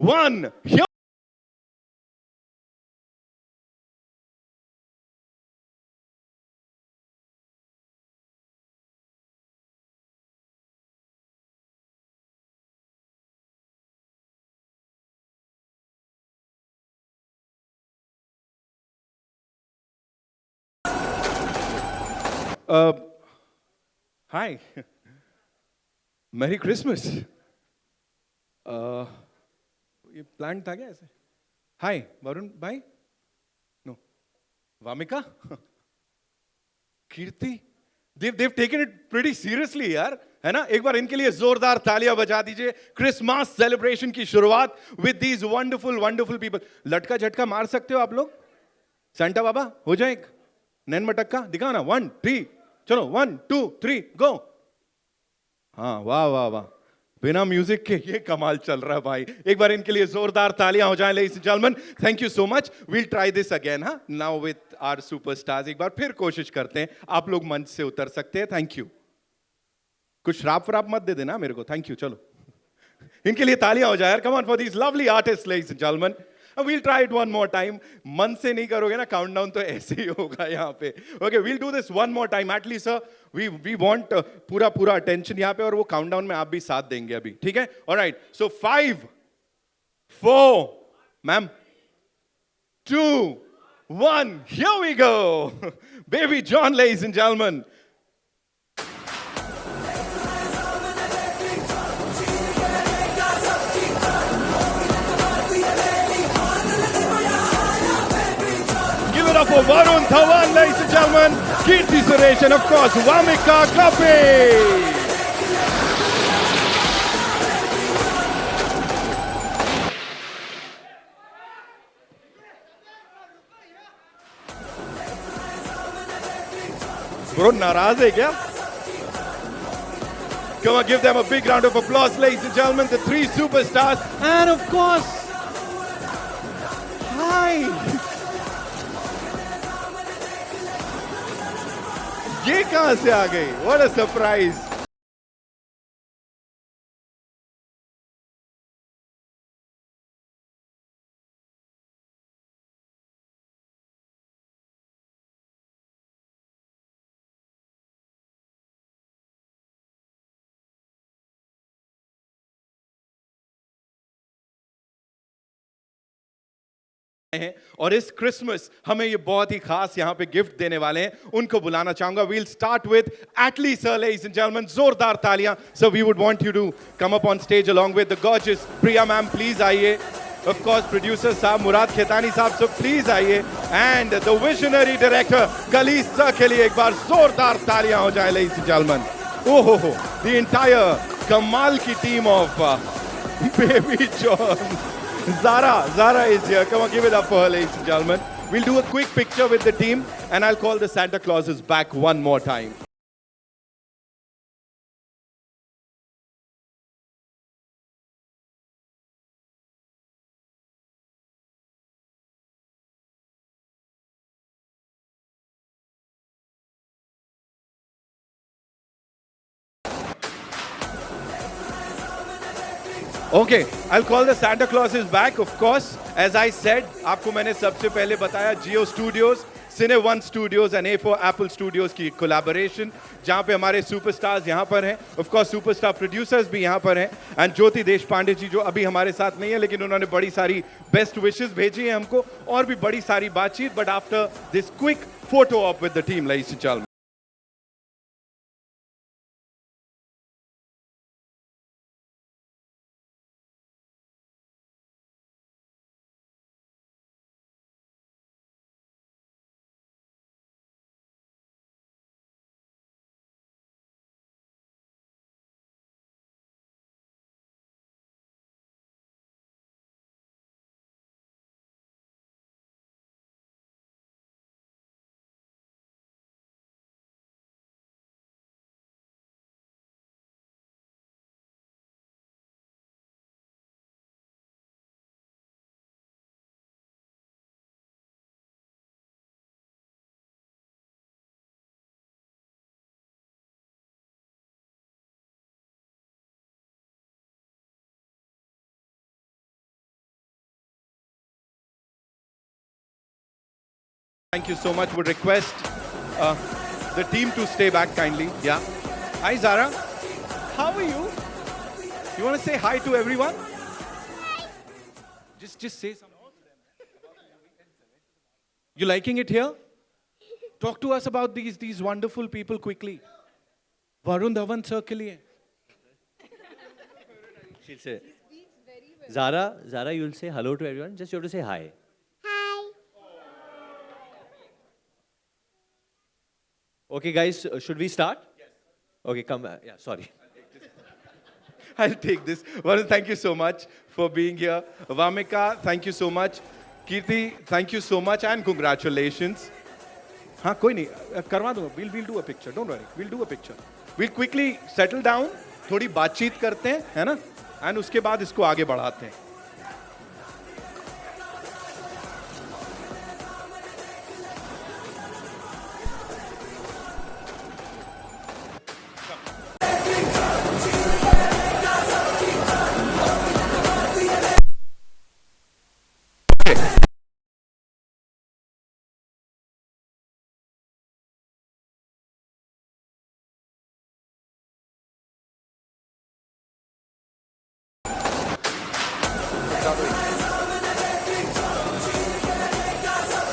one. Here Hi. Merry Christmas. ये plan था क्या ऐसे? Hi, वरुण भाई? No. Vamika? Kirti? They've taken it pretty seriously यार, है ना? एक बार इनके लिए जोरदार तालियां बजा दीजिए. क्रिसमस सेलिब्रेशन की शुरुआत with these wonderful people. लटका झटका मार सकते हो आप लोग? सेंटा बाबा हो जाए एक नैन मटक्का दिखाओ ना. 1 3 चलो 1 2 3 गो. हाँ वाह वाह वाह, बिना म्यूजिक के ये कमाल चल रहा है भाई. एक बार इनके लिए जोरदार तालियां हो जाएं ladies and gentleman. Thank you so much. We'll try this again. हाँ, नाउ विद आवर सुपरस्टार्स. एक बार फिर कोशिश करते हैं. आप लोग मंच से उतर सकते हैं. Thank you. कुछ श्राप व्राप मत दे देना मेरे को. Thank you. चलो इनके लिए तालियां हो जाए यार. Come on for these lovely artist ladies and gentleman. We'll try it one more time. मन से नहीं करोगे ना काउंटडाउन तो ऐसे ही होगा यहाँ पे. Okay, we'll do this one more time. At least, sir, we want पूरा attention यहाँ पे, और वो काउंटडाउन में आप भी साथ देंगे अभी. ठीक है? All right. So 5, 4, ma'am, 2, 1. Here we go. Baby John, ladies and gentlemen. For Varun Dhawan, ladies and gentlemen, Kirti Suresh, and of course, Vamika Kapi. Bro, नाराज है क्या? Come on, give them a big round of applause, ladies and gentlemen, the 3 superstars, and of course, hi. ये कहां से आ गई? What a surprise! और इस Christmas हमें ये बहुत ही खास यहाँ पे गिफ्ट देने वाले हैं. उनको बुलाना चाहूंगा. We'll start with Atlee sir, ladies and gentleman. जोरदार तालियां. Sir, we would want you to come up on stage along with the gorgeous Priya ma'am. Please आइए. ऑफ कोर्स प्रोड्यूसर साहब मुराद खेतानी साहब, सब प्लीज आइए. And the visionary director Kalees sir के लिए एक बार जोरदार तालियां हो जाए लेडीज एंड जेंटलमैन. ओहो हो, द एंटायर कमाल की team of baby John. Zara is here. Come on, give it up for her, ladies and gentlemen. We'll do a quick picture with the team, and I'll call the Santa Clauses back one more time. Okay, I'll call the Santa Clauses back, of course. As I said, आपको मैंने सबसे पहले बताया Geo Studios, Cine One Studios and A4 Apple Studios की collaboration, जहाँ पे हमारे superstars यहाँ पर हैं. Of course, सुपरस्टार प्रोड्यूसर्स भी यहाँ पर हैं. And ज्योति देशपांडे जी, जो अभी हमारे साथ नहीं है, लेकिन उन्होंने बड़ी सारी बेस्ट विशेस भेजी हैं हमको, और भी बड़ी सारी बातचीत. But after this quick photo op with the team, ladies and gentlemen. Thank you so much. Would request uh, the team to stay back kindly. Yeah. Hi, Zara. How are you? You want to say hi to everyone? Just say something. You liking it here? Talk to us about these wonderful people quickly. Varun Dhawan sir ke liye. She'll say, Zara, you'll say hello to everyone. Just you have to say hi. Hi. Okay, guys, should we start? Yes. Okay, come. Yeah, sorry. I'll take this. Varun, thank you so much for being here. Vamika, thank you so much. Kirti, thank you so much and congratulations. हाँ कोई नहीं करवा दूंगा. We'll do a picture. Don't worry. We'll do a picture. We'll quickly settle down. थोड़ी बातचीत करते हैं, है ना? And उसके बाद इसको आगे बढ़ाते हैं.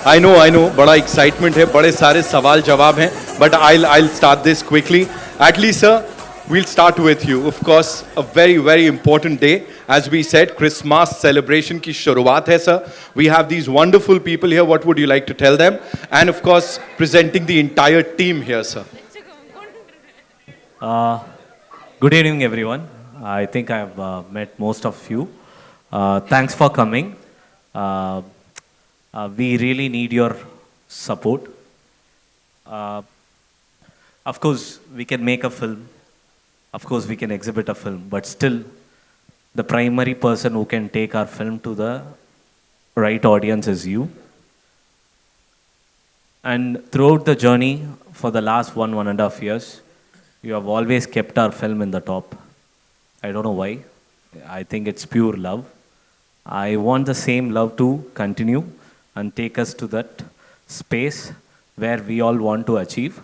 I know, बड़ा excitement है, बड़े सारे सवाल जवाब हैं, but I'll start this quickly. At least, sir, we'll start with you. Of course, a very, very important day. As we said, Christmas celebration की शुरुआत है, sir. We have these wonderful people here. What would you like to tell them? And of course, presenting the entire team here, sir. Good evening, everyone. I think I've met most of you. Thanks for coming. We really need your support. Of course, we can make a film. Of course, we can exhibit a film. But still, the primary person who can take our film to the right audience is you. And throughout the journey, for the last 1.5 years, you have always kept our film in the top. I don't know why. I think it's pure love. I want the same love to continue and take us to that space where we all want to achieve.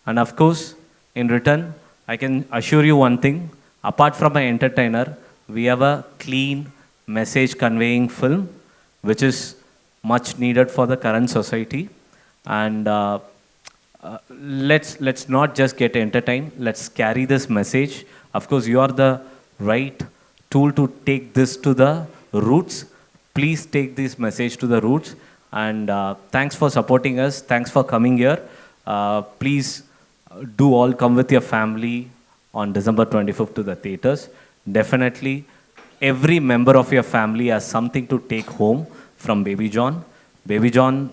And of course, in return, I can assure you one thing. Apart from an entertainer, we have a clean message conveying film, which is much needed for the current society. And let's not just get entertained. Let's carry this message. Of course, you are the right tool to take this to the roots. Please take this message to the roots. And thanks for supporting us. Thanks for coming here. Please do all come with your family on December 25th to the theaters. Definitely, every member of your family has something to take home from Baby John. Baby John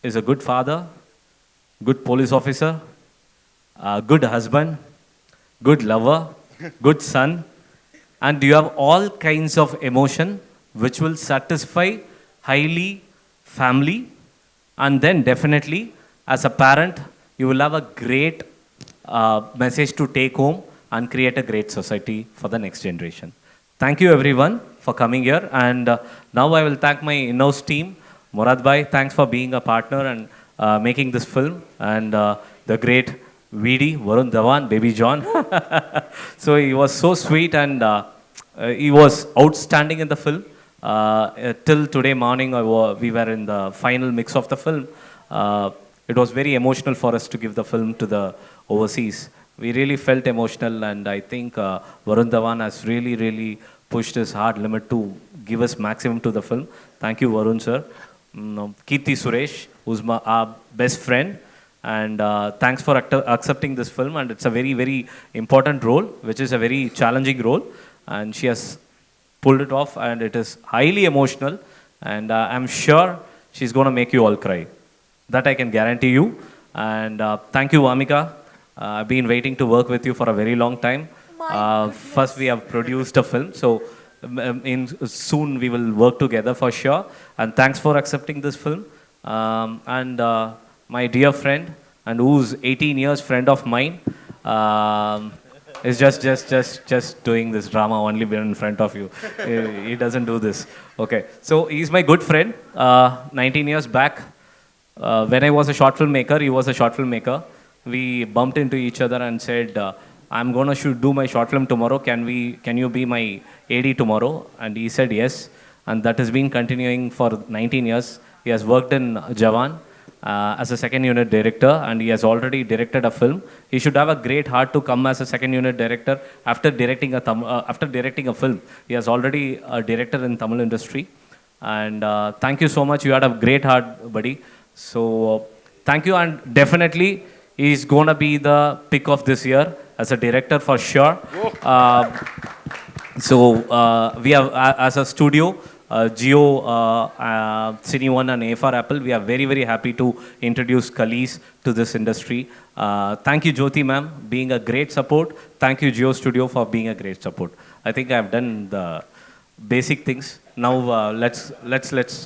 is a good father, good police officer, good husband, good lover, good son, and you have all kinds of emotion which will satisfy highly family. And then definitely, as a parent, you will have a great message to take home and create a great society for the next generation. Thank you everyone for coming here. And now I will thank my in-house team. Murad Bhai, thanks for being a partner and making this film. And the great VD, Varun Dhawan, Baby John. So he was so sweet and he was outstanding in the film. Till today morning, we were in the final mix of the film. It was very emotional for us to give the film to the overseas. We really felt emotional, and I think Varun Dhawan has really, really pushed his hard limit to give us maximum to the film. Thank you, Varun sir. Kirti Suresh, who's our best friend, and thanks for accepting this film. And it's a very, very important role, which is a very challenging role, and she has pulled it off, and it is highly emotional, and I'm sure she's going to make you all cry. That I can guarantee you. And thank you, Vamika. I've been waiting to work with you for a very long time. First, we have produced a film, so soon we will work together for sure. And thanks for accepting this film. And my dear friend, and who's 18 years friend of mine, is just doing this drama only in front of you. He doesn't do this. Okay, so he's my good friend. 19 years back, when I was a short filmmaker, he was a short filmmaker. We bumped into each other and said, I'm gonna do my short film tomorrow. Can you be my AD tomorrow? And he said yes, and that has been continuing for 19 years. He has worked in Jawan as a second unit director, and he has already directed a film. He should have a great heart to come as a second unit director after directing a film. He has already a director in Tamil industry. And thank you so much. You had a great heart, buddy. So thank you, and definitely he's gonna be the pick of this year as a director for sure. So we have, as a studio, Geo, Cine One, and AFR Apple, we are very, very happy to introduce Khalees to this industry. Thank you, Jyoti ma'am, being a great support. Thank you, Geo Studio, for being a great support. I think I've done the basic things. Now let's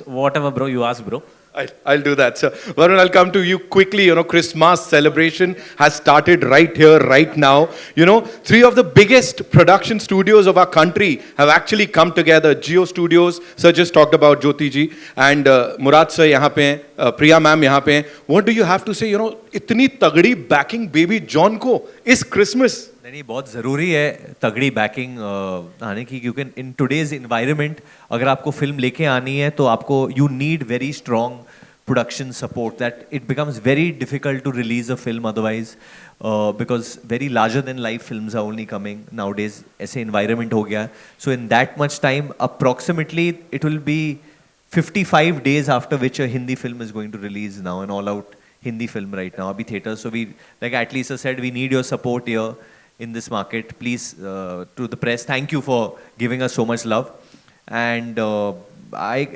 whatever, bro, you ask, bro. I'll do that, sir. Varun, I'll come to you quickly. You know, Christmas celebration has started right here, right now. You know, three of the biggest production studios of our country have actually come together. Geo Studios, sir just talked about Jyoti ji, and Murad sir यहाँ पे हैं, Priya ma'am यहाँ पे हैं. What do you have to say? You know, इतनी तगड़ी backing baby John को इस Christmas. नहीं, बहुत ज़रूरी है तगड़ी बैकिंग आने की, क्योंकि इन टुडेज इन्वायरमेंट अगर आपको फिल्म लेके आनी है तो आपको you need very strong production support, that it becomes very difficult to release a film otherwise, because very larger than life films are only coming now days. ऐसे environment हो गया. So in that much time approximately it will be 55 days after which a Hindi film is going to release now, an all out Hindi film right now abhi theaters. So we, like at least said, we need your support here in this market. Please, to the press, thank you for giving us so much love. And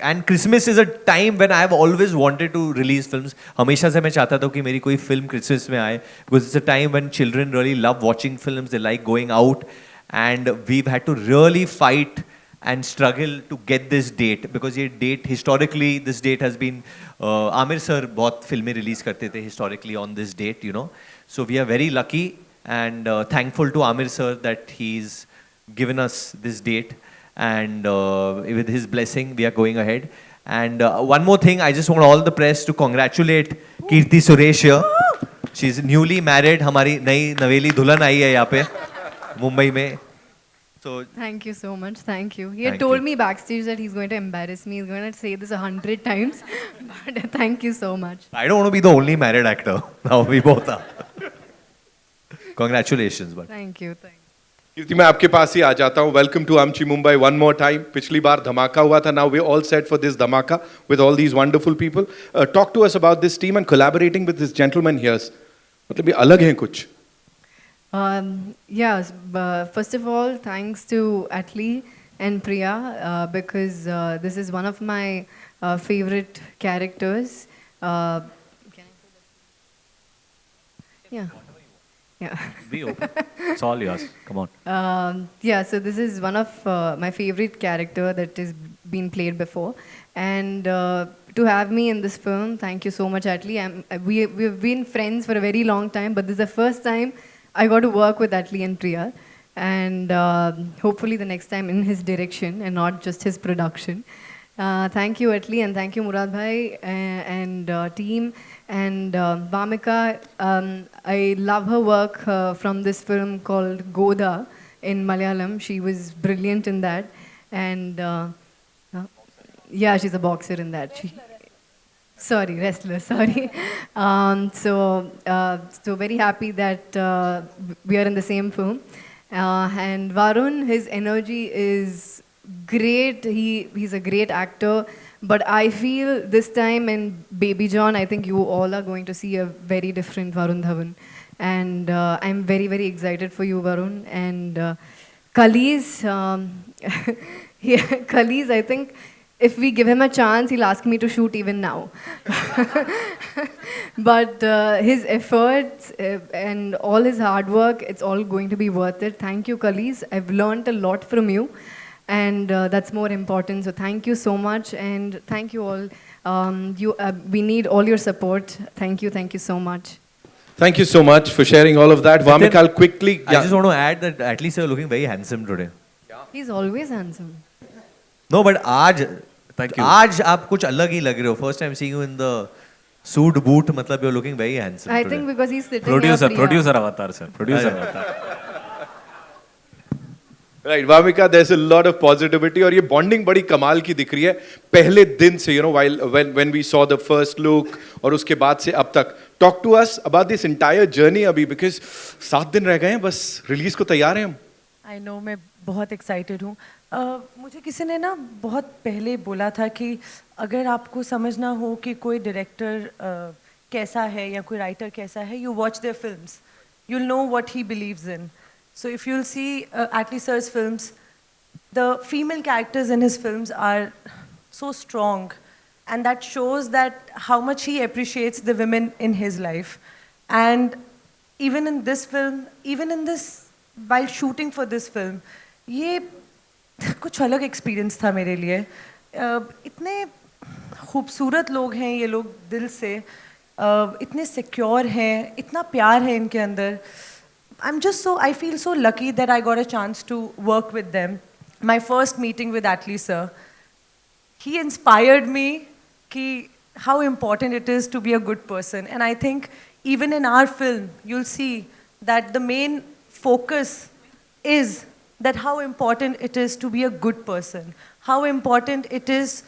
and Christmas is a time when I have always wanted to release films. हमेशा से मैं चाहता था कि मेरी कोई film Christmas में आए, because it's a time when children really love watching films. They like going out, and we've had to really fight and struggle to get this date, because ये date historically, this date has been Aamir sir बहुत फिल्में release करते थे historically on this date, you know. So we are very lucky and thankful to Amir sir that he's given us this date, and with his blessing we are going ahead. And one more thing, I just want all the press to congratulate Kirti Suresh here. She's newly married. हमारी नई नवेली दुल्हन आई है यहाँ पे मुंबई में. So thank you so much. Thank you. He had Thank told you. me backstage that he's going to embarrass me. He's going to say this 100 times. But thank you so much. I don't want to be the only married actor. Now we both are. Congratulations, but Thank you. Thank you. कीर्ति, मैं आपके पास ही आ जाता हूँ. Welcome to आमची Mumbai one more time. पिछली बार धमाका हुआ था. Now we all set for this धमाका with all these wonderful people. Talk to us about this team and collaborating with this gentleman here's. मतलब ये अलग हैं कुछ. Yes, first of all, thanks to Atli and Priya because this is one of my favorite characters. Can I say that? Yeah. Yeah. Be open. It's all yours. Come on. Yeah, so this is one of my favorite character that has been played before, and to have me in this film, thank you so much, Atli. We've been friends for a very long time, but this is the first time I got to work with Atli and Priya, and hopefully the next time in his direction and not just his production. Thank you, Atli, and thank you, Murad bhai and team. And Vamika, I love her work from this film called Goda in Malayalam. She was brilliant in that. And yeah, she's a boxer in that. Sorry, wrestler, sorry. So very happy that we are in the same film. And Varun, his energy is great. He's a great actor. But I feel this time in Baby John, I think you all are going to see a very different Varun Dhawan. And I'm very, very excited for you, Varun. And Khalees, Khalees, I think if we give him a chance, he'll ask me to shoot even now. But his efforts and all his hard work, it's all going to be worth it. Thank you, Khalees. I've learned a lot from you. And that's more important. So thank you so much, and thank you all. We need all your support. Thank you so much. Thank you so much for sharing all of that. Vamika, I'll quickly. I just want to add that at least you're looking very handsome today. He's always handsome. No, but आज Thank you. आज आप कुछ अलग ही लग रहे हो. First time seeing you in the Suit boot, matlab you're looking very handsome I today. think because he's sitting Producer, here. producer avatar, sir. Producer avatar. Right, Vamika, there's a lot of positivity और ये bonding बड़ी कमाल की दिख रही है पहले दिन से, you know, when we saw the first look और उसके बाद से अब तक. Talk to us about this entire journey अभी, because 7 दिन रह गए हैं, बस रिलीज को तैयार हैं हम. आई नो, मैं बहुत एक्साइटेड हूँ. मुझे किसी ने ना बहुत पहले बोला था कि अगर आपको समझना हो कि कोई डायरेक्टर कैसा है या कोई राइटर कैसा है, you watch their films, you'll know what he believes in. So if you'll see Atlee sir's films, the female characters in his films are so strong, and that shows that how much he appreciates the women in his life. And even in this film, even in this, while shooting for this film, ये कुछ अलग experience था मेरे लिए. इतने खूबसूरत लोग हैं ये लोग दिल से, इतने सिक्योर हैं, इतना प्यार है इनके अंदर. I feel so lucky that I got a chance to work with them. My first meeting with Atlee sir, he inspired me कि how important it is to be a good person. And I think even in our film, you'll see that the main focus is that how important it is to be a good person, how important it is,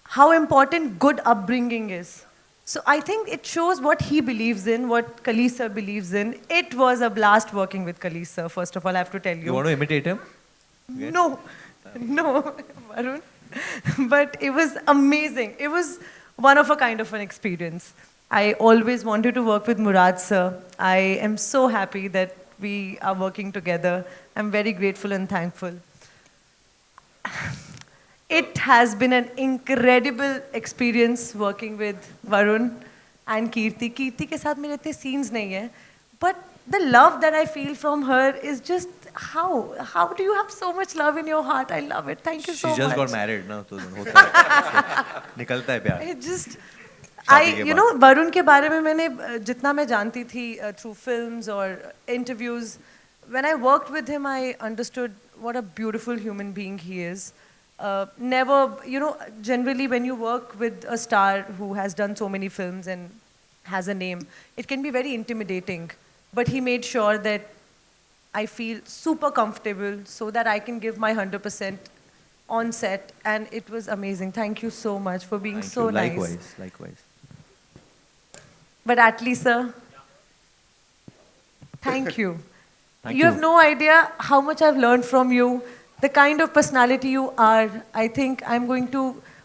how important good upbringing is. So I think it shows what he believes in, what Kalees sir believes in. It was a blast working with Kalees sir, first of all, I have to tell you. You want to imitate him? No, no, Varun. But it was amazing. It was one of a kind of an experience. I always wanted to work with Murad sir. I am so happy that we are working together. I'm very grateful and thankful. It has been an incredible experience working with Varun and Kirti. Kirti के साथ मेरे इतने scenes नहीं हैं, but the love that I feel from her is just how do you have so much love in your heart? I love it. Thank you so She much. just got married ना, तो होता है. निकलता है प्यार. It just, शादी के you know, Varun के बारे में मैंने जितना मैं जानती थी through films or interviews, when I worked with him, I understood what a beautiful human being he is. Never, you know, generally when you work with a star who has done so many films and has a name, it can be very intimidating. But he made sure that I feel super comfortable so that I can give my 100% on set, and it was amazing. Thank you so much for being Thank so you. nice. Likewise. But Atlee sir, thank you. Thank You have no idea how much I've learned from you, the kind of personality you are. I think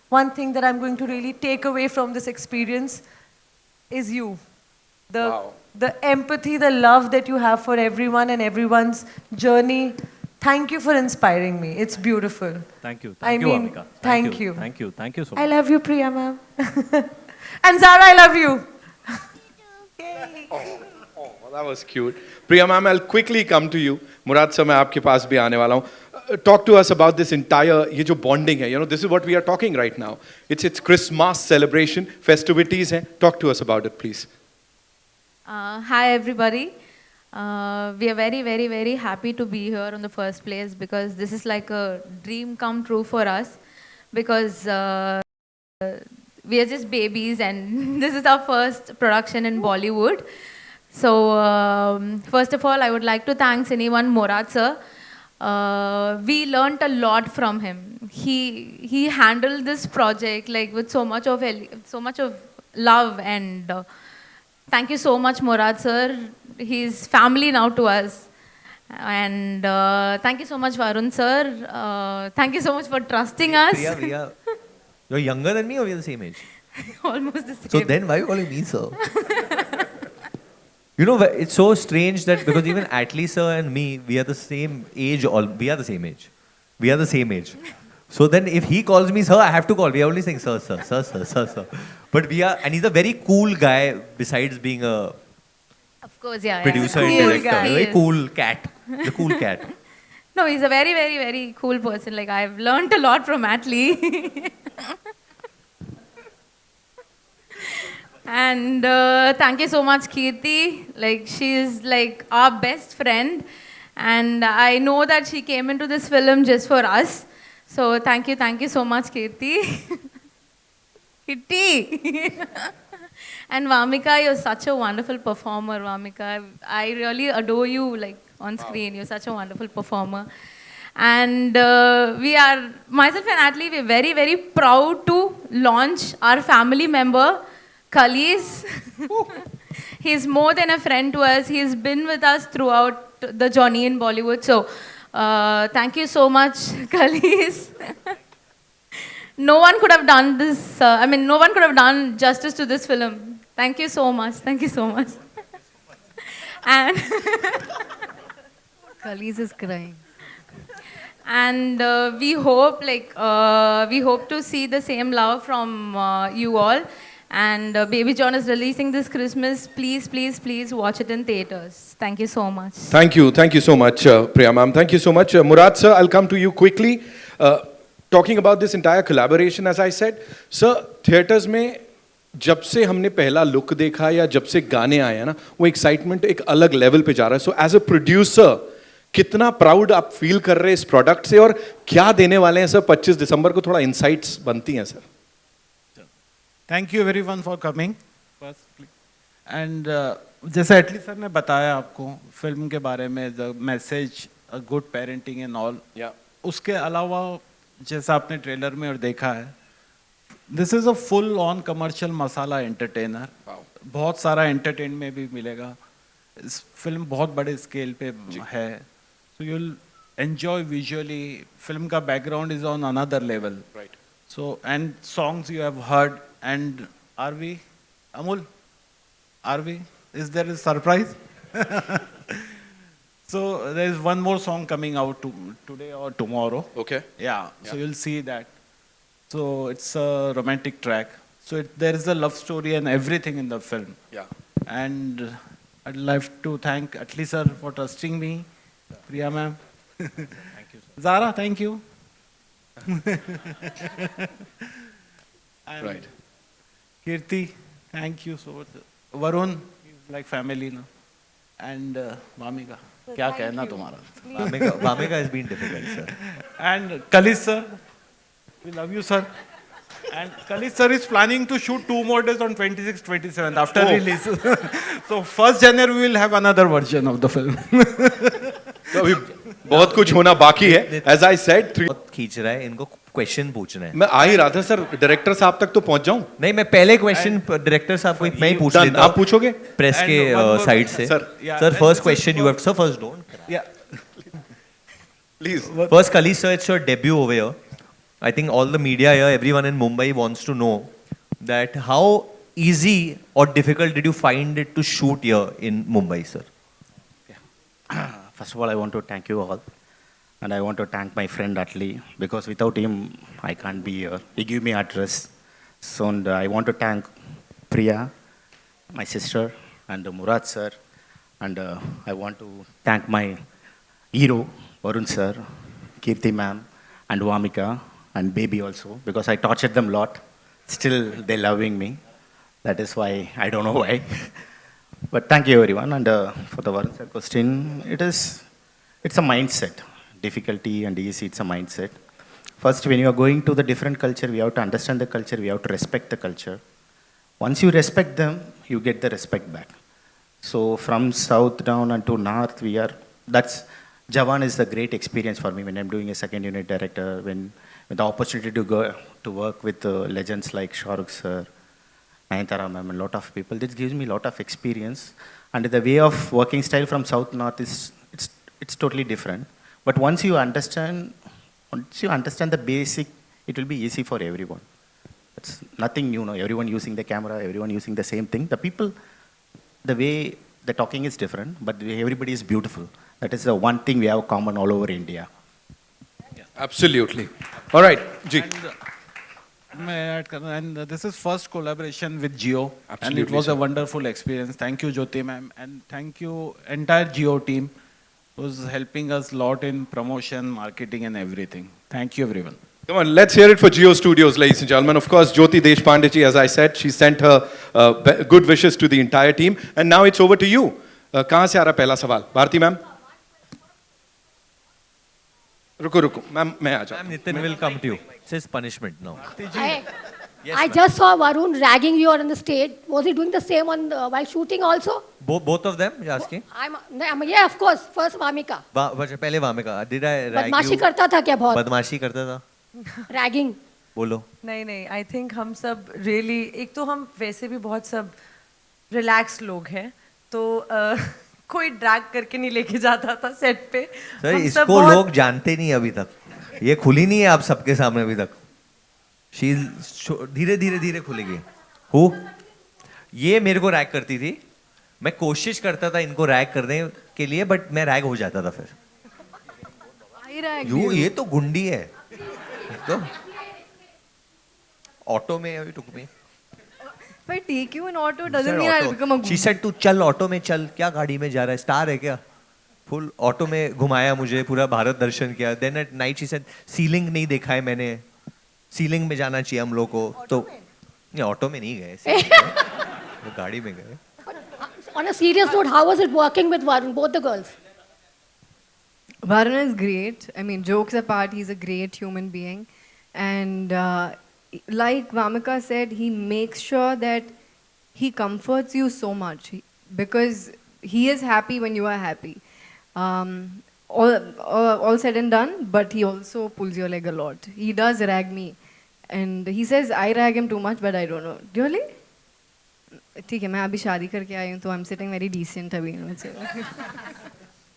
one thing that I'm going to really take away from this experience is you. The empathy, the love that you have for everyone and everyone's journey. Thank you for inspiring me. It's beautiful. Thank you. I Thank you, mean, Amika. thank you. Thank you. Thank you so I much. love you, Priya ma'am. And Zara, I love you. Yay. Oh, that was cute. Priya ma'am, I'll quickly come to you. Murad sir, मैं आपके पास भी आने वाला हूँ. Talk to us about this entire ये जो bonding है. You know, this is what we are talking right now. It's Christmas celebration, festivities हैं. Talk to us about it, please. Hi everybody. We are very, very, very happy to be here in the first place because this is like a dream come true for us because we are just babies and this is our first production in Bollywood. So first of all, I would like to thank anyone Murad sir. We learnt a lot from him. He handled this project like with so much of love and thank you so much Murad sir. He's family now to us. And thank you so much Varun sir. Thank you so much for trusting us. Priya, you're younger than me or we're the same age? Almost the same. So then why are you calling me sir? You know, it's so strange that because even Atlee sir and me, we are the same age. We are the same age. We are the same age. So then if he calls me sir, I have to call. We are only saying sir, sir, sir, sir, sir, sir. But and he's a very cool guy besides being a Of course, yeah. producer yeah. and Cool director. guy. A He very is. cool cat. The cool cat. No, he's a very, very, very cool person. Like I've learned a lot from Atlee. And thank you so much, Kirti. Like she's like our best friend, and I know that she came into this film just for us. So thank you so much, Kirti. Kitty. And Vamika, you're such a wonderful performer, Vamika. I really adore you, like on screen. You're such a wonderful performer. And we are, myself and Natalie, we're very, very proud to launch our family member, Khalis. He's more than a friend to us. He's been with us throughout the journey in Bollywood. So, thank you so much, Khalis. No one could have done this. No one could have done justice to this film. Thank you so much. Thank you so much. And Khalis is crying. and we hope to see the same love from you all. And Baby John is releasing this Christmas. Please, please, please watch it in theaters. Thank you so much. Thank you so much, Priya ma'am. Thank you so much. Murad sir, I'll come to you quickly. Talking about this entire collaboration, as I said, sir, theaters में जब से हमने पहला look देखा या जब से गाने आए हैं ना, वो एक्साइटमेंट एक अलग लेवल पे जा रहा है. सो एज अ प्रोड्यूसर कितना प्राउड आप फील कर रहे हैं इस प्रोडक्ट से और क्या देने वाले हैं सर 25 दिसंबर को? थोड़ा इंसाइट्स बनती हैं sir. Thank you everyone for coming first. And जैसे एटली सर ने बताया आपको फिल्म के बारे में, the message, good parenting and all, उसके अलावा जैसा आपने ट्रेलर में और देखा है, this is a full on commercial masala entertainer. बहुत सारा एंटरटेन में भी मिलेगा. इस फिल्म बहुत बड़े स्केल पे है, so you will enjoy visually. Film का background is on another level. Right. So and songs you have heard. And are we Amul, are we? Is there a surprise? So there is one more song coming out today or tomorrow. Okay. Yeah. So you'll see that. So it's a romantic track. So there is a love story and everything in the film. Yeah. And I'd like to thank Atli sir for trusting me. Priya ma'am. Thank you. Sir. Zara, thank you. And Right. Kirti, thank you so much. Varun, he's like family now. And Vamika. क्या कहना तुम्हारा? Vamika has been difficult, sir. And Khalis sir, we love you sir. And Khalis sir is planning to shoot 2 more days on 26th, 27th after release. So 1st January we will have another version of the film. तो अभी बहुत कुछ होना बाकी है. As I said, बहुत खींच रहा है, इनको क्वेश्चन पूछना है. मैं आ ही रहा था सर, डायरेक्टर साहब तक तो पहुंच जाऊं. नहीं, मैं पहले क्वेश्चन डायरेक्टर साहब को मैं ही पूछ Done. लेता हूं. आप पूछोगे प्रेस And के one more साइड question, से. sir. Yeah, sir and first this question is you have, sir first don't. Yeah. Please. First, Kali sir, it's your debut over here. I think all the media here, everyone in Mumbai wants to know that how easy or difficult did you find it to shoot here in Mumbai, sir? First of all, I want to thank you all. And I want to thank my friend Atli, because without him, I can't be here. He gave me address. So and, I want to thank Priya, my sister, and Murad sir. And I want to thank my hero, Varun sir, Kirti ma'am, and Vamika, and Baby also, because I tortured them a lot. Still, they're loving me. That is why, I don't know why. But thank you everyone. And for the Varun sir question, it's a mindset. Difficulty and easy, it's a mindset. First, when you are going to the different culture, we have to understand the culture, we have to respect the culture. Once you respect them, you get the respect back. So from south down and to north, Jawan is a great experience for me when I'm doing a second unit director, when the opportunity to go to work with legends like Shahrukh sir, Nayanthara ma'am, and a lot of people. This gives me a lot of experience. And the way of working style from south north it's totally different. But once you understand the basic, it will be easy for everyone. It's nothing new. No? Everyone using the camera, everyone using the same thing. The people, the way the talking is different, but everybody is beautiful. That is the one thing we have common all over India. Absolutely. All right, Ji. And this is first collaboration with Jio. Absolutely, And it was sir. a wonderful experience. Thank you, Jyoti ma'am. And thank you, entire Jio team, who's helping us a lot in promotion, marketing, and everything. Thank you, everyone. Come on, let's hear it for Jio Studios, ladies and gentlemen. Of course, Jyoti Deshpande ji, as I said, she sent her good wishes to the entire team. And now it's over to you. कहाँ से आ रहा पहला सवाल? Bharti ma'am? रुको, ma'am मैं आ जाऊँ. Ma'am, Nitin will come to you. It's his punishment now. Yes, I ma'am. just saw Varun ragging you on the stage. Was he doing the same on while shooting also? Both of them, you're asking? Yeah, of course. First Vamika. पहले Wamiqa, did I rag बदमाशी you? करता था क्या बहुत? बदमाशी करता था? Ragging. बोलो. नहीं नहीं, आई थिंक हम सब रियली, एक तो हम वैसे भी बहुत सब रिलैक्स लोग हैं, तो कोई ड्रैग करके नहीं लेके जाता था सेट पे. सर हम सब इसको बहुत- लोग जानते नहीं अभी तक, ये खुली नहीं है आप सबके सामने अभी तक. शी धीरे धीरे धीरे खुलेगी. हु ये मेरे को रैग करती थी, मैं कोशिश करता था इनको रैग करने के लिए, बट मैं रैग हो जाता था फिर. ये तो गुंडी है तो ऑटो में अभी टुक में. If I take you in auto, doesn't mean I'll become a she said तू चल ऑटो में चल. क्या गाड़ी में जा रहा है, स्टार है क्या? फुल ऑटो में घुमाया मुझे, पूरा भारत दर्शन किया. Then at night she said ceiling नहीं देखा है मैंने, सीलिंग में जाना चाहिए हम लोग को. तो नहीं, ऑटो में नहीं गए, ceiling में, वो गाड़ी में गए. On a serious note, how was it working with Varun, both the girls? Varun is great. I mean, jokes apart, he's a great human being. And like Vamika said, he makes sure that he comforts you so much because he is happy when you are happy. All said and done, but he also pulls your leg a lot. He does rag me. And he says I rag him too much, but I don't know. Really? ठीक है, मैं अभी शादी करके आई हूँ, तो I'm sitting very decent अभी.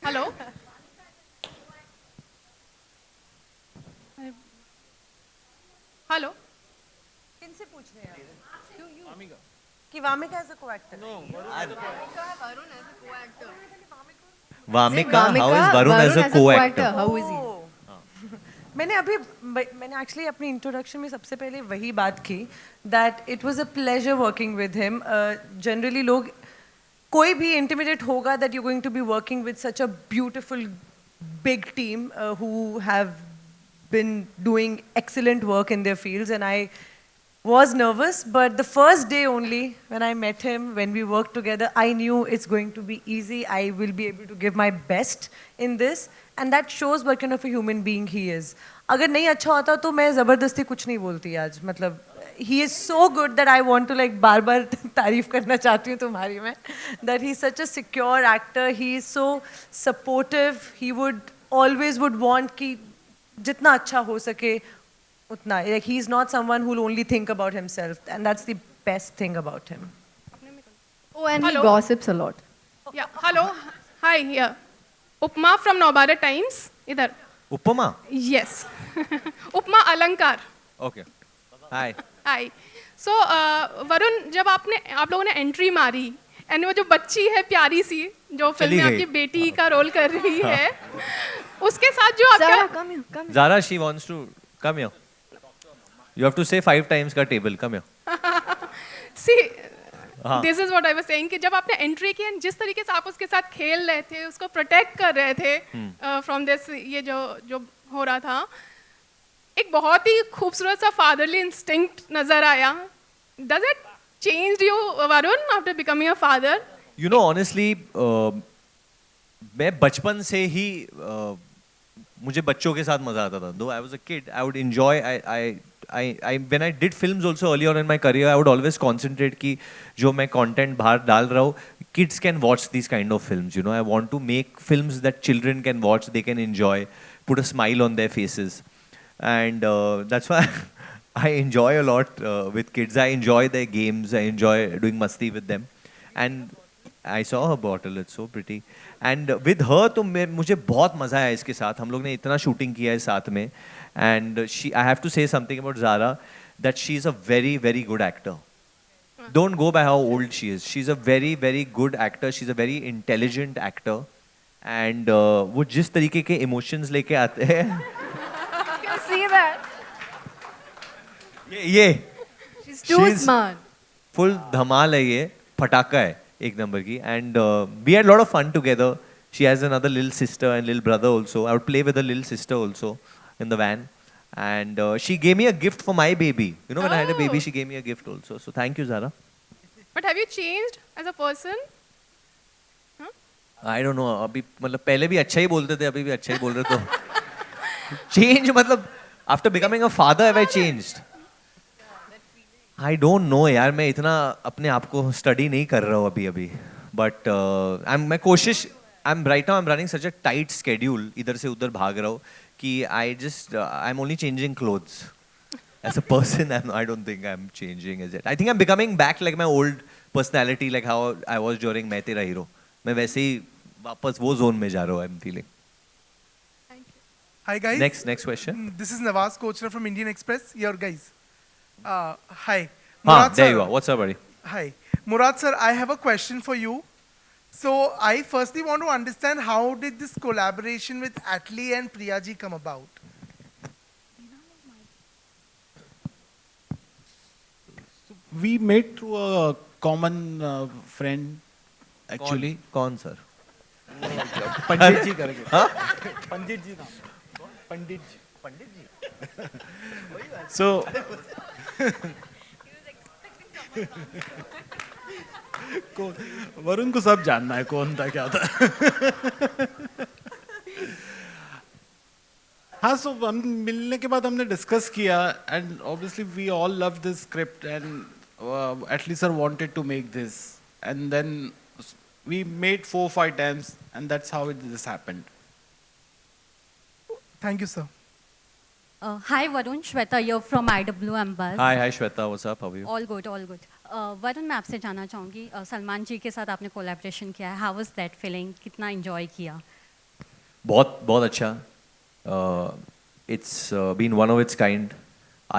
Hello. Hello. किनसे पूछ रहे हैं आप? कि Wamiqa as a co-actor? Wamiqa, how is Varun as a co-actor? How is he? मैंने एक्चुअली अपनी इंट्रोडक्शन में सबसे पहले वही बात की that it was a pleasure working with him. Generally लोग कोई भी इंटिमिडेट होगा that you going to be working with such a beautiful big team who have been doing excellent work in their fields, and I was nervous, but the first day only when I met him, when we worked together, I knew it's going to be easy. I will be able to give my best in this, and that shows what kind of a human being he is. अगर नहीं अच्छा होता तो मैं ज़बरदस्ती कुछ नहीं बोलती आज. मतलब he is so good that I want to like बार-बार तारीफ करना चाहती हूँ तुम्हारी मैं. That he is such a secure actor. He is so supportive. He would want कि जितना अच्छा हो सके उतना. Like he is not someone who will only think about himself, and that's the best thing about him. Oh, and Hello. he gossips a lot. Yeah. Hello. Hi. Yeah. Upma from Navbharat Times. इधर. उपमा. Yes. उपमा अलंकार. Okay. हाय. Hi. So Varun, जब आप लोगों ने entry मारी and वो जो बच्ची है प्यारी सी जो फिल्म में गई. आपकी बेटी का रोल कर रही है, उसके साथ जो Zara, आपका come here, come here. Zara, she wants to come here. You have to say 5 times का table. Come here. सी हाँ. This is what I was saying कि जब आपने एंट्री की and जिस तरीके से आप उसके साथ खेल रहे थे, उसको प्रोटेक्ट कर रहे थे फ्रॉम दिस, ये जो हो रहा था, एक बहुत ही खूबसूरत सा फादरली इंस्टिंक्ट नजर आया. Does it change you Varun after becoming a father? You know, honestly, मैं बचपन से ही मुझे बच्चों के साथ मजा आता था. Though I was a kid, I would enjoy. When I did films also early on in my career, I would always concentrate कि जो मैं content बाहर डाल रहा हूँ, kids can watch these kind of films. You know, I want to make films that children can watch, they can enjoy, put a smile on their faces, and that's why I enjoy a lot with kids. I enjoy their games. I enjoy doing masti with them, and I saw her bottle. It's so pretty. And with her, तो मुझे बहुत मजा आया इसके साथ. हम लोग ने इतना शूटिंग किया है साथ में. And I have to say something about Zara, that she is a very, very good actor. Don't go by how old she is. She's a very, very good actor. She's a very intelligent actor. And वो जिस तरीके के emotions लेके आते हैं. You see that? ये. She's too smart. Full धमाल है ये. फटाका है एक नंबर की. And we had a lot of fun together. She has another little sister and little brother also. I would play with her little sister also in the van. And she gave me a gift for my baby. You know, when I had a baby, she gave me a gift also. So thank you, Zara. But have you changed as a person? I don't know. अभी मतलब पहले भी अच्छा ही बोलते थे, अभी भी अच्छा ही बोल रहे तो. Change मतलब after becoming a father, have I changed? I don't no यार, मैं इतना अपने आप को स्टडी नहीं कर रहा हूँ अभी बट मैं कोशिश I am right now I am running such a tight schedule, इधर से उधर भाग रहा हूँ कि I am only changing clothes. As a person, I don't think I'm changing as yet. I think I'm becoming back like my old personality, like how I was during मैं तेरा hero. मैं वैसे ही वापस वो जोन में जा रहा हूँ. I'm feeling. Hi guys. Next question. This is Nawaz Kochra from Indian Express. Your guys. Hi. हाँ, there you are. What's up, buddy? Hi. Murad sir, I have a question for you. So I firstly want to understand how did this collaboration with Atlee and Priyaji come about? We met through a common friend, actually. कौन sir? पंडित जी करके. हाँ? पंडित जी नाम. पंडित जी. So. Varun को सब जानना है कौन था क्या था. हाँ, सो हम मिलने के बाद हमने डिस्कस किया and obviously we all love this script and Atlee sir wanted to make this and then we made 4-5 times and that's how this happened. Thank you, sir. Hi Varun, Shweta here from IWM Buzz. Hi Shweta, what's up? How are you? All good, all good. Varun, मैं आपसे जानना चाहूँगी सलमान जी के साथ आपने collaboration किया है. How was that feeling? कितना एंजॉय किया? बहुत अच्छा. It's been one of its kind.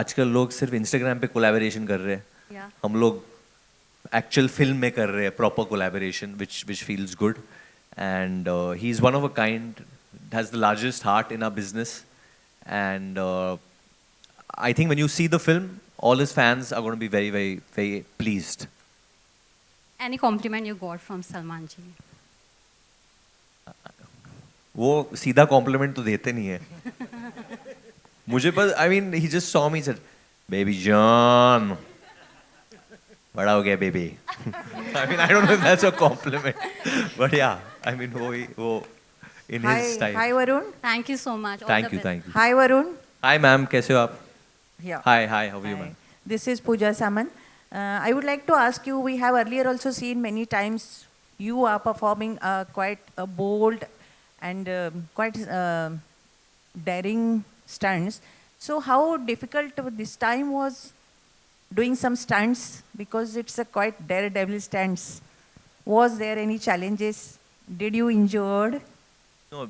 आजकल लोग सिर्फ इंस्टाग्राम पे कोलैबोरेशन कर रहे हैं. Yeah. हम लोग एक्चुअल फिल्म में कर रहे हैं proper collaboration which feels good and he is one of a kind, has the largest heart in our business and I think when you see the film all his fans are going to be very very very pleased. Any compliment you got from Salman ji? वो सीधा complement तो देते नहीं है. मुझे बस I mean he just saw me, said Baby John बड़ा हो गया baby. I mean I don't know if that's a compliment but yeah I mean वो in his style. Hi Varun. Thank you so much. Thank you. Hi Varun. Hi ma'am, कैसे हो आप? Yeah. Hi how are you ma'am? This is Pooja Saman. I would like to ask you, we have earlier also seen many times you are performing quite bold and quite daring stunts. So how difficult this time was doing some stunts, because it's a quite daredevil stunts. Was there any challenges? Did you injured? No,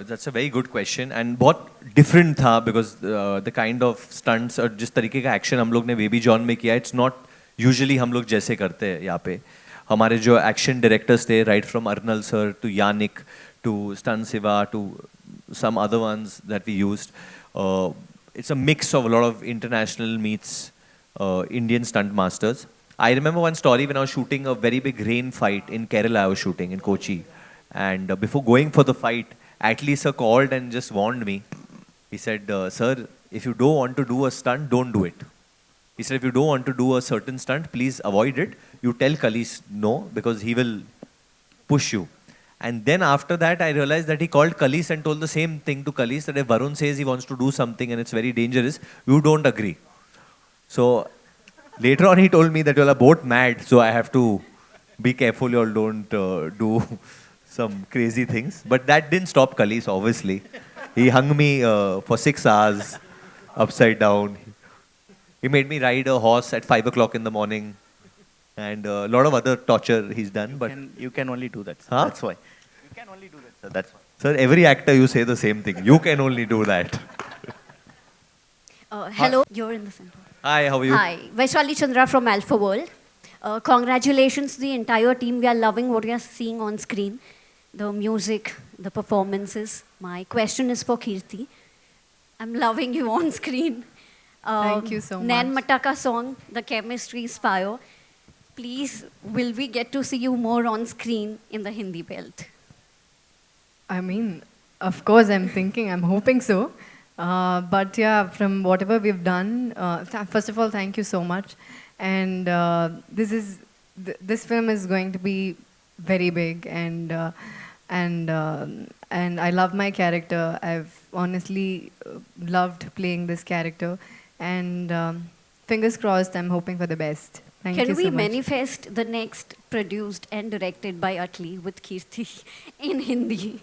that's a very good question and बहुत different था because the kind of stunts और जिस तरीके का action हम लोग ने baby John में किया, it's not usually हम लोग जैसे करते हैं यहाँ पे. हमारे जो action directors थे, right from Arnal sir to Yannick to Stan Siva to some other ones that we used, it's a mix of a lot of international meets Indian stunt masters. I remember one story when I was shooting a very big rain fight in Kerala. I was shooting in Kochi. And before going for the fight, Atlee sir called and just warned me. He said, sir, if you don't want to do a stunt, don't do it. He said, if you don't want to do a certain stunt, please avoid it. You tell Kalis no, because he will push you. And then after that, I realized that he called Kalis and told the same thing to Kalis, that if Varun says he wants to do something and it's very dangerous, you don't agree. So later on, he told me that you all are both mad, so I have to be careful you all don't do some crazy things. But that didn't stop Kalis, obviously. He hung me for 6 hours upside down. He made me ride a horse at 5 o'clock in the morning. And a lot of other torture he's done. But You can only do that. Sir. Huh? That's why. You can only do that, sir. That's why. Sir, every actor you say the same thing. You can only do that. Hello, you're in the center. Hi, how are you? Hi, Vaishali Chandra from Alpha World. Congratulations to the entire team. We are loving what we are seeing on screen. The music, the performances. My question is for Kirti. I'm loving you on screen. Thank you so Nain much. Mataka song, the chemistry is fire. Please, will we get to see you more on screen in the Hindi belt? I mean, of course, I'm hoping so. But yeah, from whatever we've done, first of all, thank you so much. And this film is going to be very big, and I love my character. I've honestly loved playing this character, and fingers crossed. I'm hoping for the best. Thank Can you we so much. manifest the next produced and directed by Atli with Kirti in Hindi?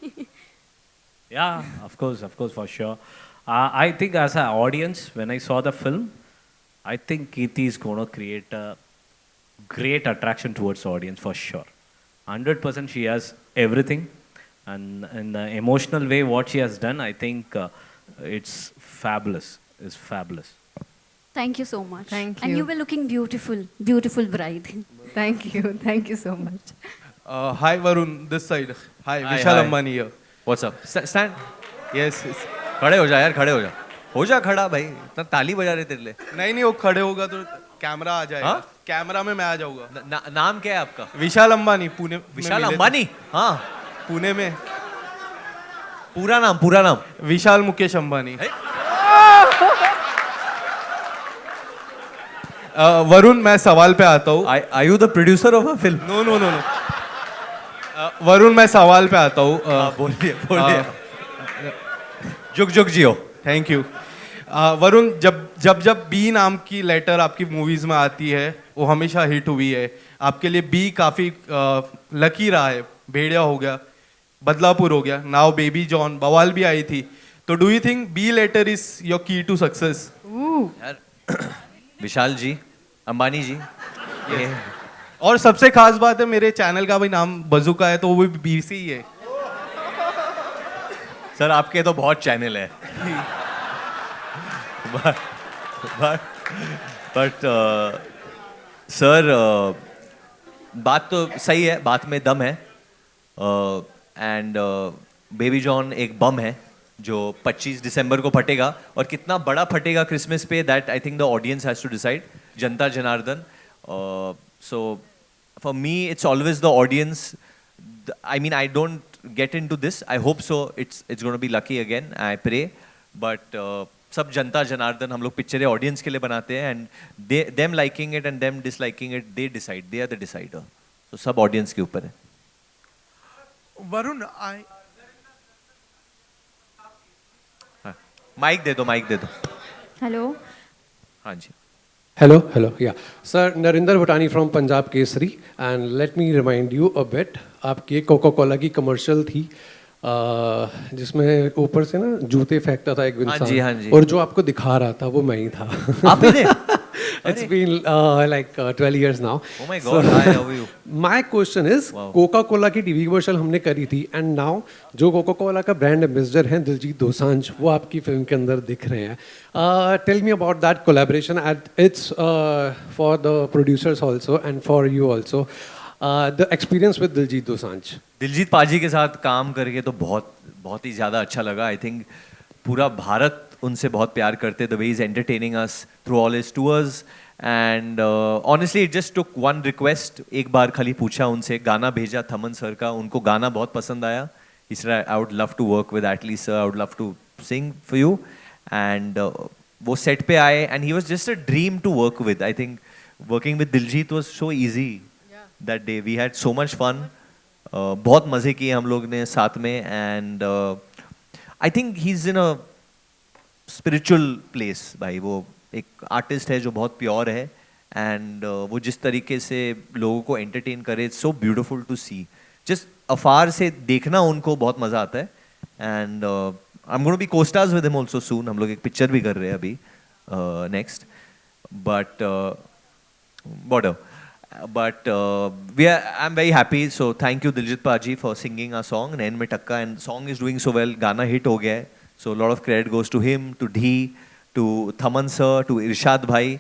Yeah, of course, for sure. I think as an audience, when I saw the film, I think Kirti is going to create a great attraction towards the audience for sure. 100% she has everything. And in the emotional way, what she has done, I think it's fabulous. It's fabulous. Thank you so much. Thank And you. you were looking beautiful, beautiful bride. Thank you so much. Hi Varun, this side. Hi, Hi, Vishal hi. Ambani here. What's up? Stand. Yes. खड़े हो जा यार, खड़े हो जा. हो जा खड़ा भाई. इतना ताली बजा रहे तेरे लिए. नहीं वो खड़े होगा तो कैमरा आ जाएगा. हाँ? कैमरा में मैं आ जाऊंगा. नाम क्या है आपका? विशाल अंबानी, पुणे में विशाल मिले थे. अंबानी. हाँ. पुणे में. पूरा नाम. विशाल मुकेश अंबानी. वरुण, मैं सवाल पे आता हूँ. Are you the producer of a film? No. Varun, मैं सवाल पे आता हूँ. बोलिए. जुग जियो. Thank you. वरुण, जब बी नाम की लेटर आपकी मूवीज में आती है वो हमेशा हिट हुई है. आपके लिए बी काफी लकी रहा है. भेड़िया हो गया, बदलापुर हो गया, नाउ बेबी जॉन, बवाल भी आई थी. तो do you think B letter is your key to success? Vishal ji, Ambani ji. ये और सबसे खास बात है, मेरे चैनल का भी नाम बजुका है, तो वो भी बी से ही है. सर आपके तो बहुत चैनल है. बट सर बात तो सही है, बात में दम है. एंड बेबी जॉन एक बम है जो 25 दिसंबर को फटेगा, और कितना बड़ा फटेगा क्रिसमस पे, that I think the audience has to decide. जनता जनार्दन. So for me it's always the audience. I mean, I don't get into this. I hope so. It's going to be lucky again. I pray. But सब जनता जनार्दन हम लोग पिक्चरें audience के लिए बनाते हैं, and them liking it and them disliking it, they decide. They are the decider. So सब audience के ऊपर है. Varun, माइक दे दो. Hello. हाँ जी. Hello, yeah. Sir, Narinder Bhutani from Punjab Kesari, and let me remind you a bit. आपकी एक Coca Cola की commercial थी जिसमें ऊपर से ना जूते फेंकता था एक इंसान, हाँ जी. और जो आपको दिखा रहा था वो मैं ही था. आप ही थे? It's been like 12 years now. Oh my God, hi, how are you? My question is, Coca Cola की टीवी कमर्शियल हमने करी थी, and now जो कोका-कोला का ब्रांड एम्बेसडर हैं दिलजीत दोसांझ, वो आपकी फिल्म के अंदर दिख रहे हैं. Tell me about that collaboration. It's for the producers also and for you also. The experience with Diljit Dosanjh. Diljit पाजी के साथ काम करके तो बहुत ही ज़्यादा अच्छा लगा. आई थिंक पूरा भारत उनसे बहुत प्यार करते. The way is entertaining us through all his tours, and honestly it just took one request. एक बार खाली पूछा उनसे, गाना भेजा थमन सर का, उनको गाना बहुत पसंद आया. He said I would love to work with Atlee sir, I would love to sing for you. And वो सेट पे आए, and he was just a dream to work with. I think working with Diljit was so easy that day. We had so much fun. बहुत मज़े किए हम लोग ने साथ में, and I think he is in a spiritual place. भाई वो एक आर्टिस्ट है जो बहुत प्योर है, एंड वो जिस तरीके से लोगों को एंटरटेन करे, it's so beautiful to see. Just afar से देखना उनको बहुत मज़ा आता है. And I am going to be co-stars with him also soon. हम लोग एक पिक्चर भी कर रहे हैं अभी next. But I'm very happy. So thank you Diljit Paji for singing our song Nain Mein Takka, and song is doing so well. Gana hit ho gaya hai. So a lot of credit goes to him, to Dhee, to Thaman sir, to Irshad bhai,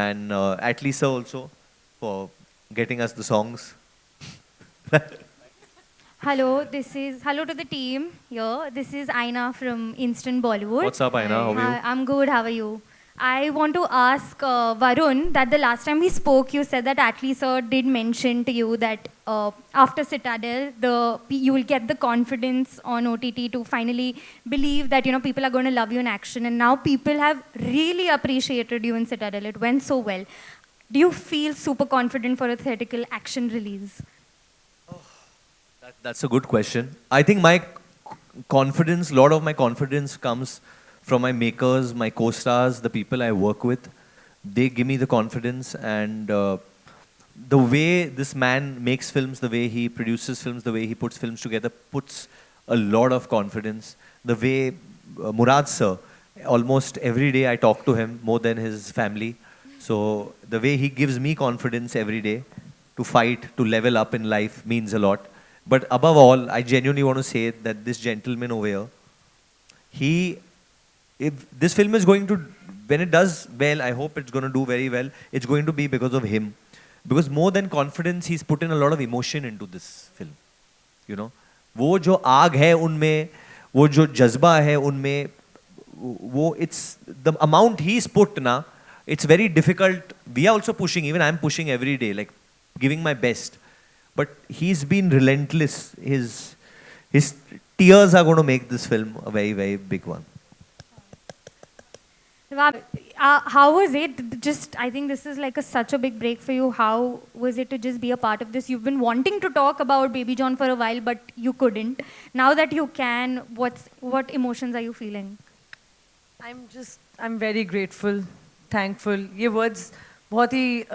and Atli sir also for getting us the songs. Hello to the team here. This is Aina from Instant Bollywood. What's up, Aina? How are you? I'm good. How are you? I want to ask Varun that the last time we spoke, you said that Atli sir did mention to you that after Citadel, you will get the confidence on OTT to finally believe that people are going to love you in action. And now people have really appreciated you in Citadel. It went so well. Do you feel super confident for a theatrical action release? That's a good question. I think my confidence, a lot of my confidence comes from my makers, my co-stars, the people I work with. they give me the confidence, and the way this man makes films, the way he produces films, the way he puts films together, puts a lot of confidence. The way Murad sir, almost every day I talk to him more than his family. So the way he gives me confidence every day to fight, to level up in life means a lot. But above all, I genuinely want to say that this gentleman over here, if this film is going to, when it does well, I hope it's going to do very well. It's going to be because of him. Because more than confidence, he's put in a lot of emotion into this film. You know, वो जो आग है उनमें, वो जो जज्बा है उनमें, वो it's the amount he's put na, it's very difficult. We are also pushing, even I'm pushing every day, like giving my best. But he's been relentless. His tears are going to make this film a very, very big one. How was it? Just, I think this is like such a big break for you. How was it to just be a part of this? You've been wanting to talk about Baby John for a while, but you couldn't. Now that you can, what emotions are you feeling? I'm very grateful, thankful. ये words बहुत ही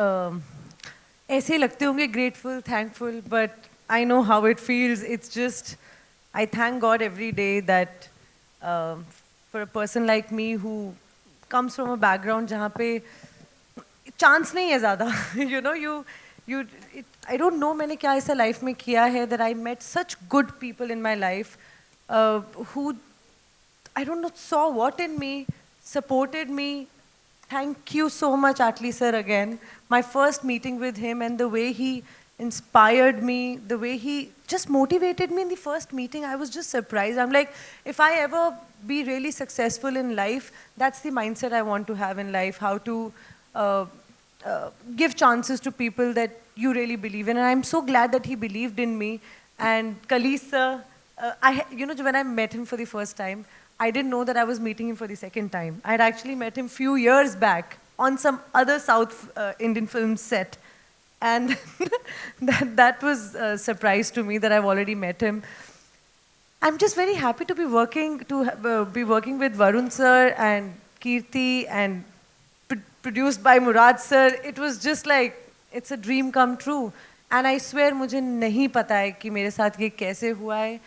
ऐसे ही लगते होंगे, grateful, thankful, but I know how it feels. It's just, I thank God every day that for a person like me who comes from a background जहाँ पे chance नहीं है ज़्यादा. You know, I don't know मैंने क्या ऐसा life में किया है that I met such good people in my life who, I don't know, saw what in me, supported me. Thank you so much, Atlee sir, again. My first meeting with him and the way he inspired me, the way he just motivated me in the first meeting, I was just surprised. I'm like, if I ever be really successful in life, that's the mindset I want to have in life, how to give chances to people that you really believe in. And I'm so glad that he believed in me. And Kali sir, when I met him for the first time, I didn't know that I was meeting him for the second time. I had actually met him few years back on some other South Indian film set. And that was a surprise to me that I've already met him. I'm just very happy to be working with Varun sir and Kirti and produced by Murad sir. It was just like, it's a dream come true. And I swear मुझे नहीं पता है कि मेरे साथ ये कैसे हुआ है,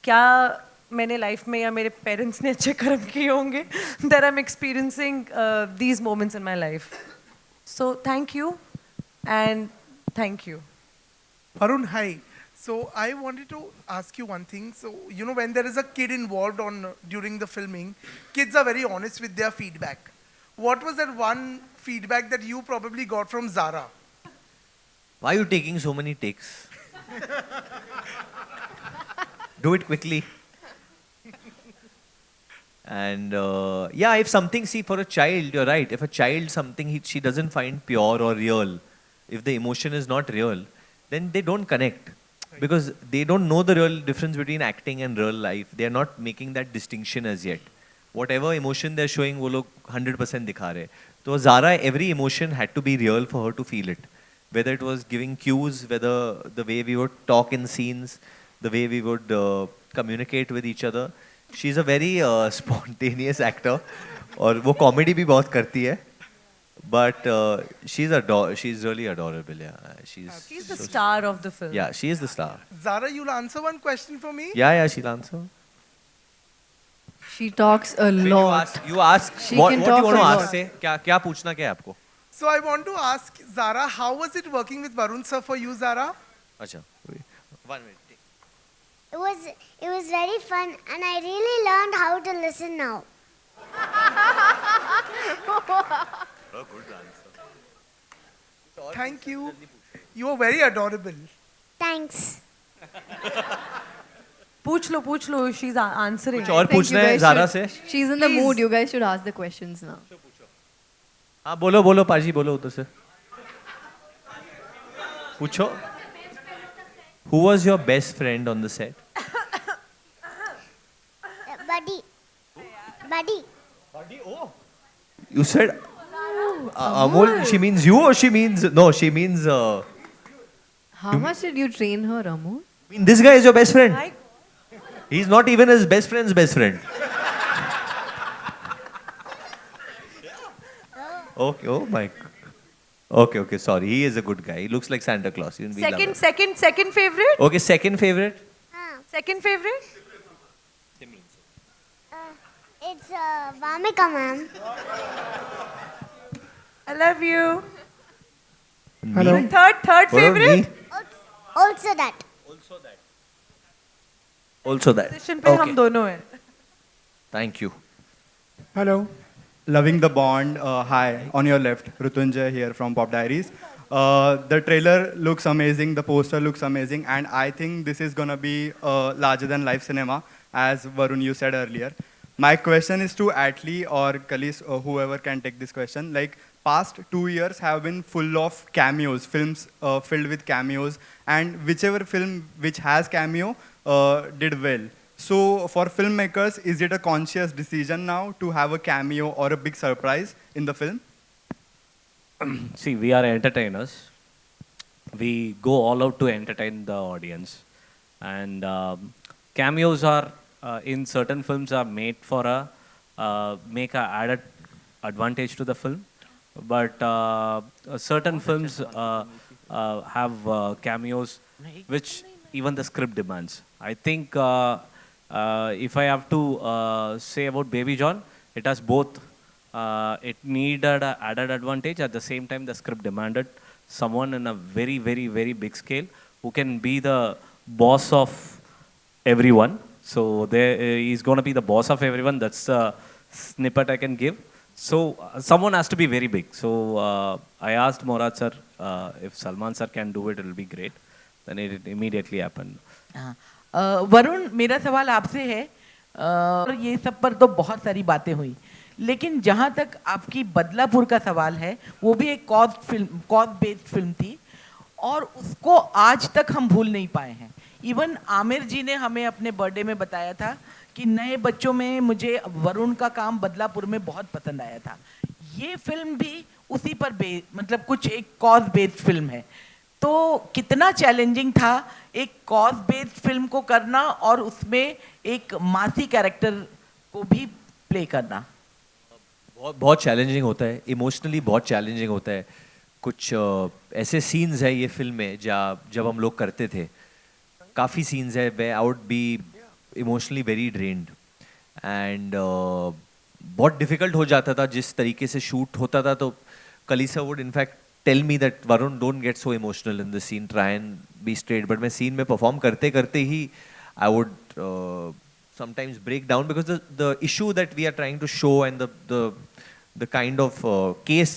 क्या मैंने लाइफ में या मेरे पेरेंट्स ने अच्छे कर्म किए होंगे that I'm experiencing these moments in my life. So thank you and thank you. Varun, hi. So I wanted to ask you one thing. So, you know, when there is a kid involved during the filming, kids are very honest with their feedback. What was that one feedback that you probably got from Zara? Why are you taking so many takes? Do it quickly. And yeah, if something, see, for a child, you're right. If a child, something she doesn't find pure or real, if the emotion is not real, then they don't connect. Because they don't know the real difference between acting and real life. They are not making that distinction as yet. Whatever emotion they're showing, वो लोग 100% दिखा रहे. So Zara, every emotion had to be real for her to feel it. Whether it was giving cues, whether the way we would talk in scenes, the way we would communicate with each other. She's a very spontaneous actor. और वो comedy भी बहुत करती है. But she's really adorable. Yeah, she's the star of the film. Yeah, she is the star. Zara, you'll answer one question for me? Yeah, she'll answer. She talks a lot. You ask. What do you want to ask? Say, क्या पूछना क्या है आपको? So I want to ask Zara, how was it working with Varun sir for you, Zara? अच्छा, 1 minute. It was very fun, and I really learned how to listen now. Good answer. Thank you. You are very adorable. Thanks. पूछ लो, she's answering. कुछ और पूछना है ज़ारा से? She's in the mood. You guys should ask the questions now. हाँ बोलो पाजी बोलो उधर से. पूछो. Who was your best friend on the set? Buddy. Oh. You said Amol. She means you, or she means no? She means. How much did you train her, Amol? I mean, this guy is your best friend. He's not even his best friend's best friend. Okay, oh my. Okay, sorry. He is a good guy. He looks like Santa Claus. We love it. Second favorite? Okay, second favorite. Second favorite? It's Vamika, ma'am. I love you. Hello. Third favorite? Also that. Also that. Position पे हम दोनों हैं. Thank you. Hello. Loving the Bond. Hi, on your left, Rutunjay here from Pop Diaries. The trailer looks amazing, the poster looks amazing, and I think this is gonna be larger than life cinema, as Varun you said earlier. My question is to Atlee or Kalis or whoever can take this question. Like, past 2 years have been full of cameos, films filled with cameos, and whichever film which has cameo did well. So for filmmakers, is it a conscious decision now to have a cameo or a big surprise in the film? See, we are entertainers. We go all out to entertain the audience. And cameos are, in certain films, are made for make a added advantage to the film. But certain films have cameos which even the script demands. I think if I have to say about Baby John, it has both. It needed an added advantage. At the same time, the script demanded someone in a very, very, very big scale who can be the boss of everyone. So he's going to be the boss of everyone. That's a snippet I can give. So someone has to be very big. So I asked Morad sir if Salman sir can do it, it will be great. Then it immediately happened. Varun, मेरा सवाल आपसे है, और ये सब पर तो बहुत सारी बातें हुई, लेकिन जहाँ तक आपकी बदलापुर का सवाल है, वो भी एक कॉज बेस्ड फिल्म थी, और उसको आज तक हम भूल नहीं पाए हैं. इवन आमिर जी ने हमें अपने बर्थडे में बताया था कि नए बच्चों में मुझे वरुण का काम बदलापुर में बहुत पसंद आया था. ये फिल्म भी उसी पर मतलब कुछ एक कॉज बेस्ड फिल्म है. तो कितना चैलेंजिंग था एक कॉज बेस्ड फिल्म को करना और उसमें एक मासी कैरेक्टर को भी प्ले करना. बहुत चैलेंजिंग होता है, इमोशनली बहुत चैलेंजिंग होता है. कुछ ऐसे सीन्स है ये फिल्म में जब हम लोग करते थे, काफ़ी सीन्स है where I would be emotionally very drained and बहुत डिफिकल्ट हो जाता था जिस तरीके से शूट होता था. तो कलीसा would in fact tell me that Varun don't get so emotional in the scene, try and be straight. But मैं सीन में परफॉर्म करते करते ही I would sometimes break down because the issue that we are trying to show and the kind of case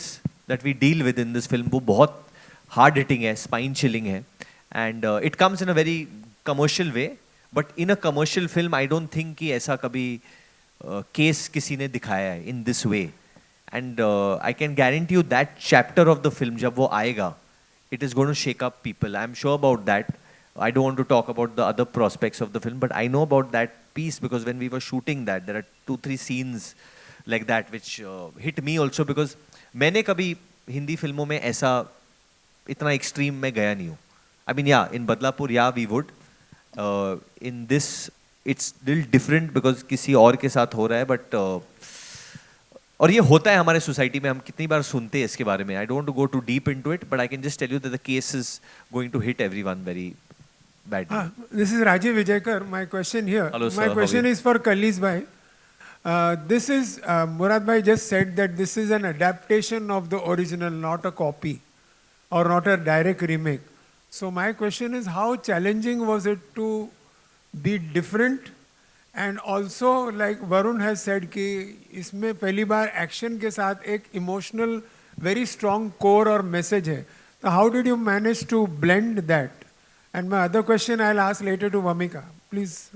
that we deal with in this film वो बहुत hard hitting है, spine chilling है, and it comes in a very commercial way, but in a commercial film I don't think कि ऐसा कभी case किसी ने दिखाया है in this way, and I can guarantee you that chapter of the film जब वो आएगा it is going to shake up people. I'm sure about that. I don't want to talk about the other prospects of the film, but I know about that piece because when we were shooting that, there are 2-3 scenes like that which hit me also because मैंने कभी हिंदी फिल्मों में ऐसा इतना extreme में गया नहीं हूँ. I mean, yeah, in Badlapur, yeah, we would. In this, it's little different because किसी और के साथ हो रहा है, but और ये होता है हमारे सोसाइटी में, हम कितनी बार सुनते हैं इसके बारे में. I don't want to go too deep into it, but I can just tell you that the case is going to hit everyone very badly. This is Rajiv Vijayakar. My question here. Hello, sir. My question is for Kalis Bhai. This is, Murad Bhai just said that this is an adaptation of the original, not a copy or not a direct remake. So my question is, how challenging was it to be different? And also, like Varun has said कि इसमें पहली बार action के साथ एक emotional, very strong core और message है. So how did you manage to blend that? And my other question I'll ask later to Vamika. Please.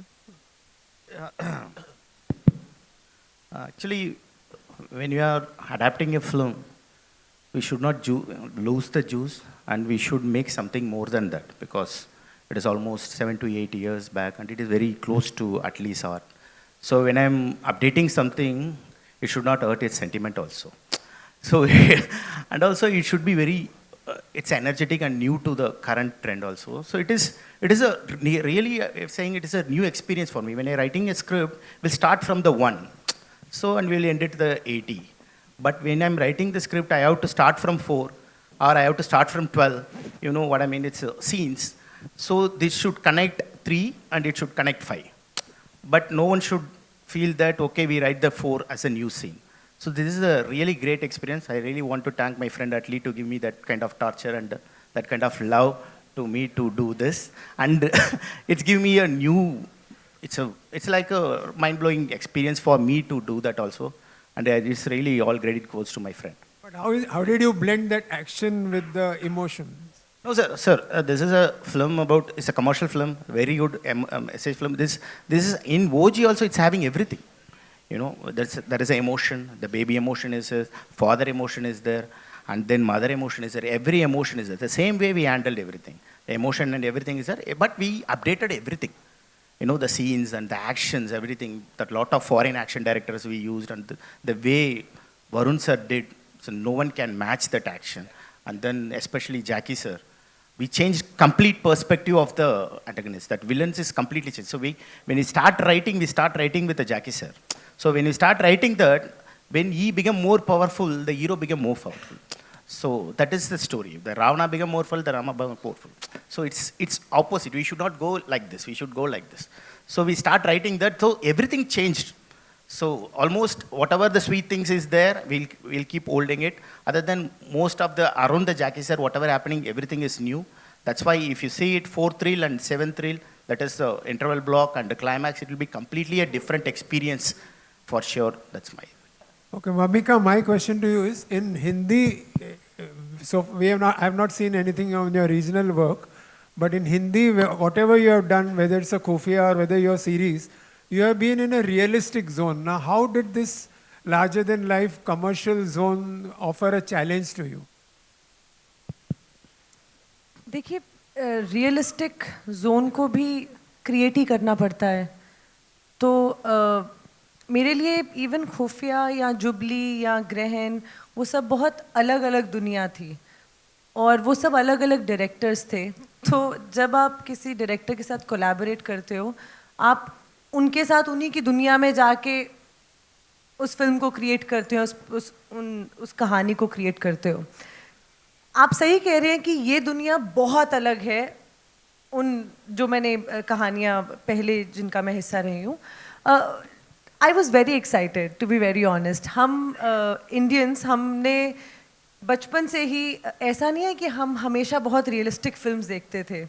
Actually, when you are adapting a film, we should not lose the juice and we should make something more than that because it is almost 7 to 8 years back and it is very close to Atlee's art. So when I'm updating something, it should not hurt its sentiment also. So, and also it should be very, it's energetic and new to the current trend also. So it is a really, saying it is a new experience for me. When I'm writing a script, we'll start from the 1. So, and we'll end it the 80. But when I'm writing the script, I have to start from 4 or I have to start from 12. You know what I mean? It's scenes. So this should connect 3 and it should connect 5. But no one should feel that, okay, we write the 4 as a new scene. So this is a really great experience. I really want to thank my friend Atlee to give me that kind of torture and that kind of love to me to do this. And it's given me a new, it's like a mind-blowing experience for me to do that also. And it's really all credit goes to my friend. But how did you blend that action with the emotion? No, sir. This is a film about, it's a commercial film, very good message film. This is, in OG also, it's having everything. You know, there is an emotion, the baby emotion is there, father emotion is there, and then mother emotion is there, every emotion is there. The same way we handled everything. The emotion and everything is there, but we updated everything. You know, the scenes and the actions, everything, that lot of foreign action directors we used, and the way Varun sir did, so no one can match that action. And then especially Jackie sir, we changed complete perspective of the antagonist. That villains is completely changed. So when we start writing with the Jackie sir. So when we start writing that, when he became more powerful, the hero became more powerful. So that is the story. The Ravana became more powerful, the Rama became more powerful. So it's opposite. We should not go like this. We should go like this. So we start writing that. So everything changed. So almost whatever the sweet things is there, we'll keep holding it. Other than most of the around the Jackie sir, whatever happening, everything is new. That's why if you see it 4th reel and 7th reel, that is the interval block and the climax, it will be completely a different experience for sure. That's my. Okay, Mamika, my question to you is, in Hindi, so I have not seen anything on your regional work, but in Hindi, whatever you have done, whether it's a Khufia or whether your series, you have been in a realistic zone. Now, how did this larger-than-life commercial zone offer a challenge to you? देखिए, realistic zone को भी create ही करना पड़ता है. तो मेरे लिए even खुफिया या जुबली या ग्रहण वो सब बहुत अलग अलग दुनिया थी और वो सब अलग अलग डायरेक्टर्स थे. तो जब आप किसी डायरेक्टर के साथ कोलैबोरेट करते हो, आप उनके साथ उन्हीं की दुनिया में जाके उस फिल्म को क्रिएट करते हो, उस कहानी को क्रिएट करते हो. आप सही कह रहे हैं कि ये दुनिया बहुत अलग है उन जो मैंने कहानियाँ पहले जिनका मैं हिस्सा रही हूँ. I was very excited to be very honest. हम इंडियंस हमने बचपन से ही ऐसा नहीं है कि हम हमेशा बहुत रियलिस्टिक फिल्म्स देखते थे.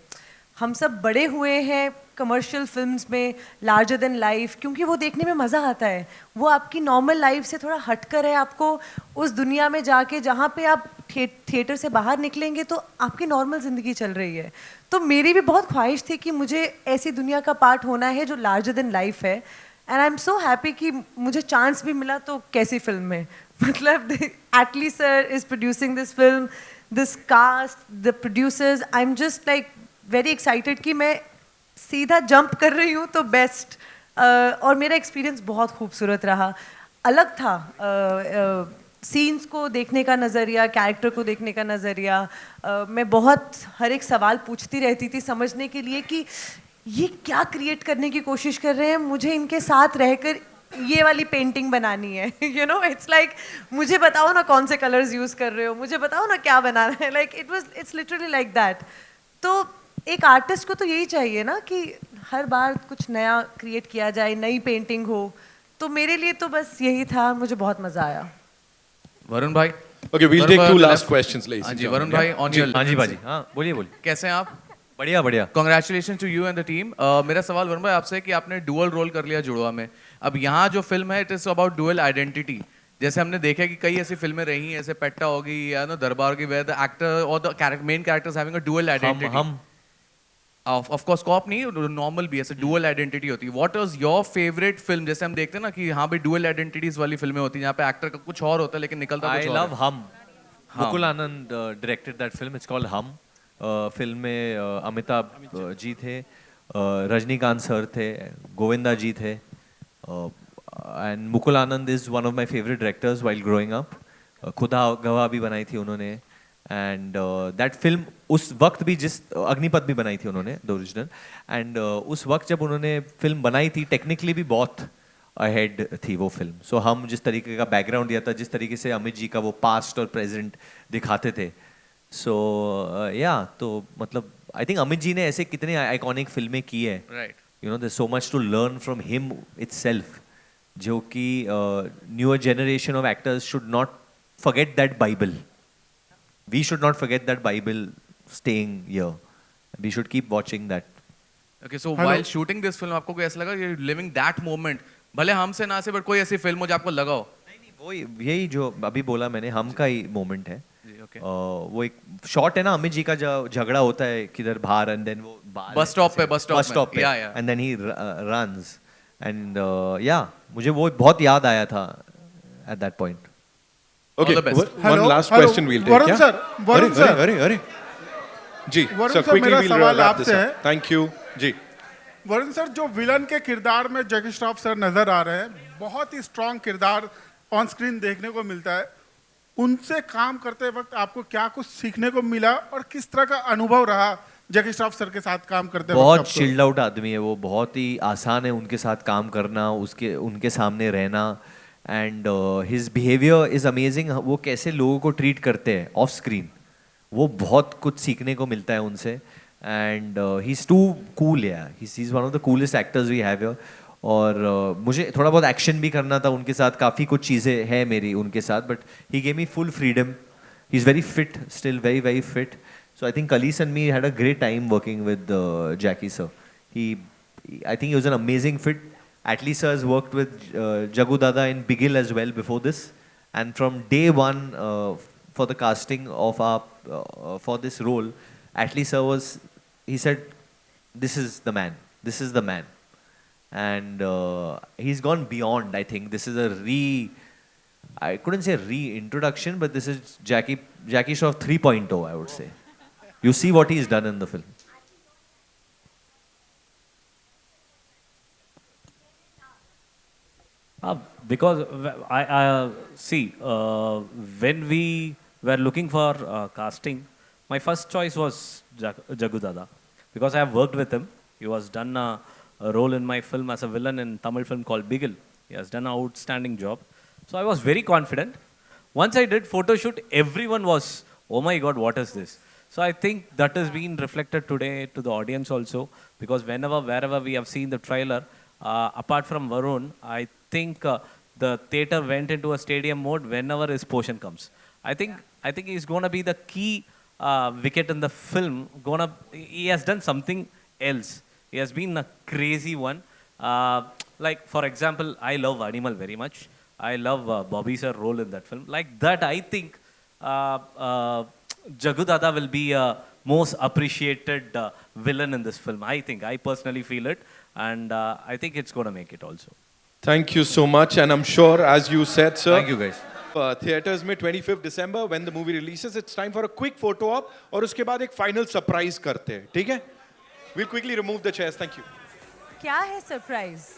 हम सब बड़े हुए हैं कमर्शियल फिल्म्स में, लार्जर देन लाइफ, क्योंकि वो देखने में मज़ा आता है. वो आपकी नॉर्मल लाइफ से थोड़ा हटकर है. आपको उस दुनिया में जाके जहाँ पे आप थिएटर से बाहर निकलेंगे तो आपकी नॉर्मल ज़िंदगी चल रही है. तो मेरी भी बहुत ख्वाहिश थी कि मुझे ऐसी दुनिया का पार्ट होना है जो लार्जर देन लाइफ है. And I am so happy कि मुझे चांस भी मिला. तो कैसी फिल्म में, मतलब Atlee sir is producing this film, this cast, the producers, I am just like very excited कि मैं सीधा जंप कर रही हूँ. तो बेस्ट. और मेरा एक्सपीरियंस बहुत खूबसूरत रहा, अलग था. सीन्स को देखने का नज़रिया, कैरेक्टर को देखने का नज़रिया. मैं बहुत हर एक सवाल पूछती रहती थी समझने के लिए कि ये क्या क्रिएट करने की कोशिश कर रहे हैं. मुझे इनके साथ रहकर ये वाली पेंटिंग बनानी है. यू नो, इट्स लाइक मुझे बताओ ना कौन से कलर्स यूज़ कर रहे हो, मुझे बताओ ना क्या बनाना है. Like it's literally like that. तो एक आर्टिस्ट को तो यही चाहिए ना कि हर बार कुछ नया क्रिएट किया जाए, नई पेंटिंग हो. तो मेरे लिए तो बस यही था. मुझे बहुत मज़ा आया. वरुण भाई. Okay, we'll take 2 last questions, ladies. हाँ जी, वरुण भाई, on your. हाँ जी बाजी, हाँ बोलिए. कैसे हैं आप? बढ़िया बढ़िया. Congratulations to you and the team. मेरा सवाल वरुण भाई आपसे है कि आपने डुअल रोल कर लिया जुड़वा में. अब यहाँ जो फिल्म है, it is about dual identity. जैसे हमने देखा कि कई ऐसी फिल्में रही हैं, ऐसे पेट्टा होगी या ना दरबार की, वेयर द एक्टर और the main characters having a dual identity. हम ऑफ कोर्स कॉप नहीं, नॉर्मल भी ऐसे डुअल आइडेंटिटी होती है. What was your favourite film? जैसे हम देखते हैं ना कि यहाँ पे डुअल आइडेंटिटीज वाली फिल्में होती हैं, यहाँ पे एक्टर का कुछ और होता है लेकिन निकलता कुछ और. I love Hum. Mukul Anand directed that film. It's called Hum. Film में अमिताभ जी थे, रजनीकांत सर थे, गोविंदा जी थे. And Mukul Anand is one of my favourite directors while growing up. खुदा गवाह भी बनाई थी उन्होंने. एंड दैट फिल्म उस वक्त भी, जिस अग्निपथ भी बनाई थी उन्होंने, द ओरिजिनल. एंड उस वक्त जब उन्होंने फिल्म बनाई थी, टेक्निकली भी बहुत अहेड थी वो फिल्म. सो हम जिस तरीके का बैकग्राउंड दिया था, जिस तरीके से अमित जी का वो पास्ट और प्रेजेंट दिखाते थे, सो या तो मतलब आई थिंक अमित जी ने ऐसे कितने आइकॉनिक फिल्में की है. Right. You know there's so much to learn from him itself, जो कि newer generation of actors should not forget that Bible. We should not forget that Bible staying here. We should keep watching that. Okay, so Hello. while shooting this film, आपको कोई ऐसा लगा कि living that moment, भले हमसे ना से but कोई ऐसी फिल्म हो जो आपको लगा हो? वो यही जो अभी बोला मैंने, हम का ही मोमेंट है. जी, okay. वो एक शॉट है ना अमित जी का, जो झगड़ा होता है किधर बाहर, एंड देन वो बस स्टॉप पे पे, and then he runs, and yeah मुझे वो बहुत याद आया था at that point. Okay, All the best. one last question we'll take. Varun sir, Varun sir, अरे जी वरुण सर, सर, quickly मेरा we'll सवाल wrap this आपसे up. है। Thank you जी. वरुण सर, जो विलन के किरदार में जैकी श्रॉफ सर नजर आ रहे हैं, बहुत ही स्ट्रांग किरदार ऑन स्क्रीन देखने को मिलता है. उनसे काम करते वक्त आपको क्या कुछ सीखने को मिला और किस तरह का अनुभव रहा जैकी श्रॉफ सर के साथ काम करते वक्त? बहुत आपको? चिल्ड आउट आदमी है वो, बहुत ही आसान है उनके साथ काम करना, उनके सामने रहना, and his behaviour is amazing. वो कैसे लोगों को ट्रीट करते हैं ऑफ स्क्रीन, वो बहुत कुछ सीखने को मिलता है उनसे. And he is too cool, yeah he is one of the coolest actors we have here. और मुझे थोड़ा बहुत एक्शन भी करना था उनके साथ, काफ़ी कुछ चीज़ें हैं मेरी उनके साथ, but he gave me full freedom. He is very fit, still very very fit. So I think Kalis and me had a great time working with Jackie sir. I think he was an amazing fit. Atlee sir has worked with Jagu Dada in Bigil as well before this, and from day one for the casting of our for this role, Atlee sir he said, "This is the man. This is the man," and he's gone beyond. I think this is I couldn't say reintroduction, but this is Jackie Shroff 3.0, I would say. You see what he's done in the film. Because I see, when we were looking for casting, my first choice was Jagu Dada, because I have worked with him. He was done a role in my film as a villain in Tamil film called Bigil. He has done an outstanding job. So I was very confident. Once I did photo shoot, everyone was, oh my God, what is this? So I think that has been reflected today to the audience also, because wherever we have seen the trailer, apart from Varun, I think the theater went into a stadium mode whenever his portion comes. I think he's going to be the key wicket in the film. He has done something else. He has been a crazy one. Like, for example, I love Animal very much. I love Bobby sir's role in that film. Like that, I think Jagu Dada will be a most appreciated villain in this film. I personally feel it, and I think it's going to make it also. Thank you so much, and I'm sure, as you said, sir. Thank you, guys. Theaters में 25th December, when the movie releases, it's time for a quick photo op, और उसके बाद एक final surprise करते हैं, ठीक है? We'll quickly remove the chairs. Thank you. क्या है सरप्राइज?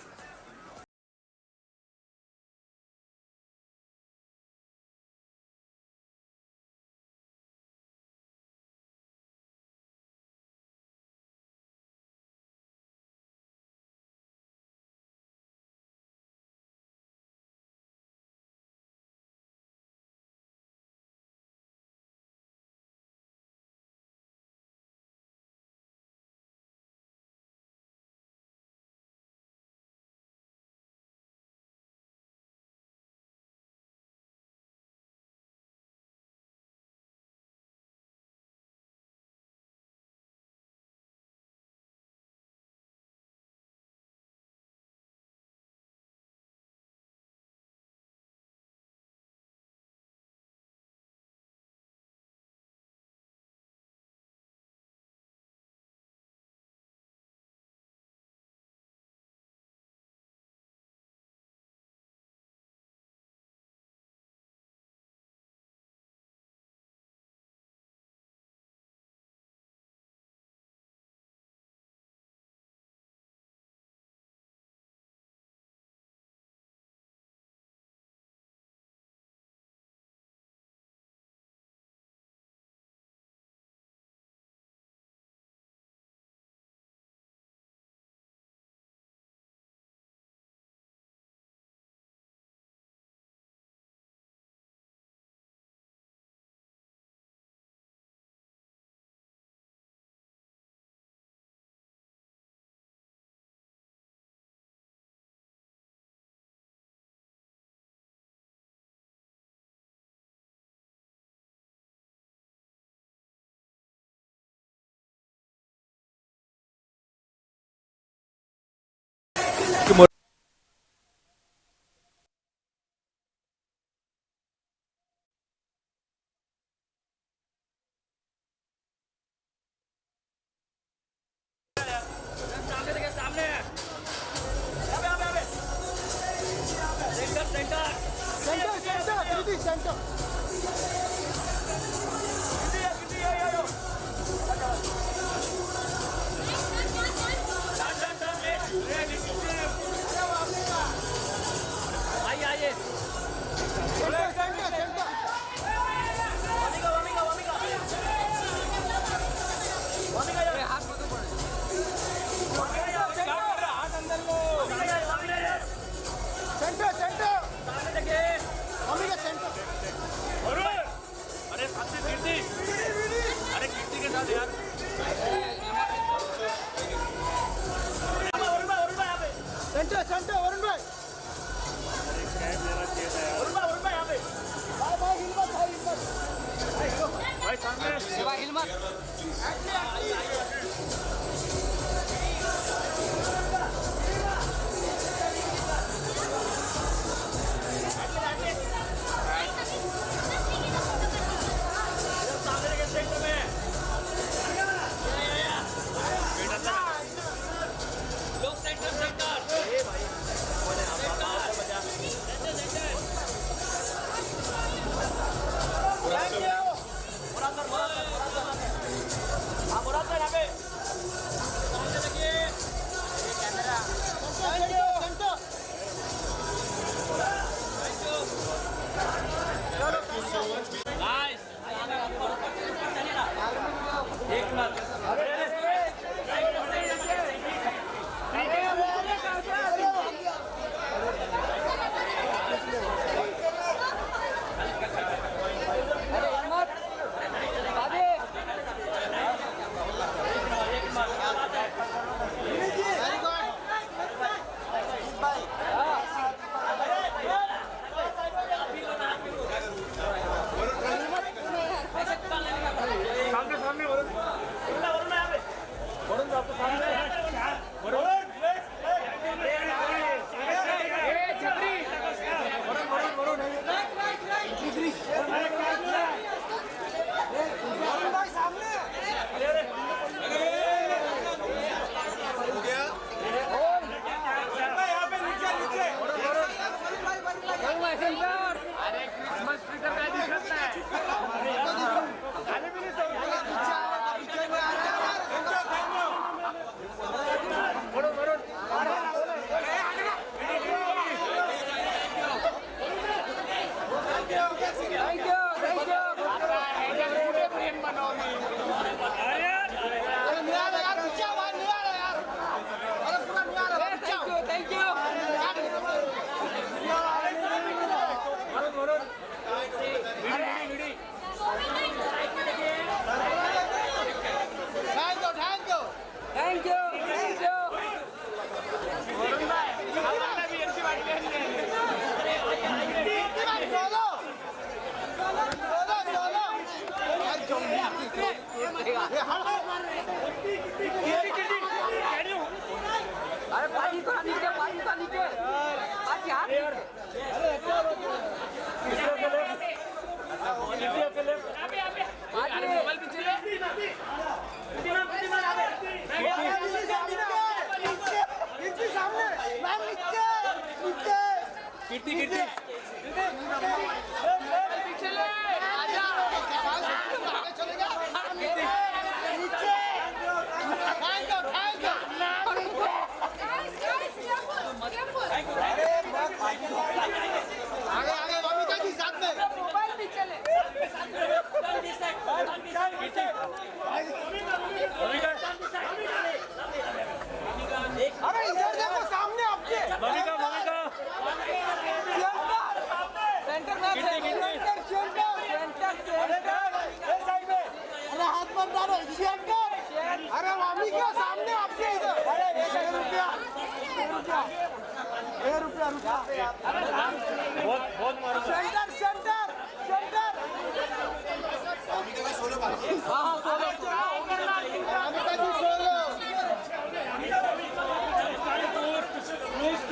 Please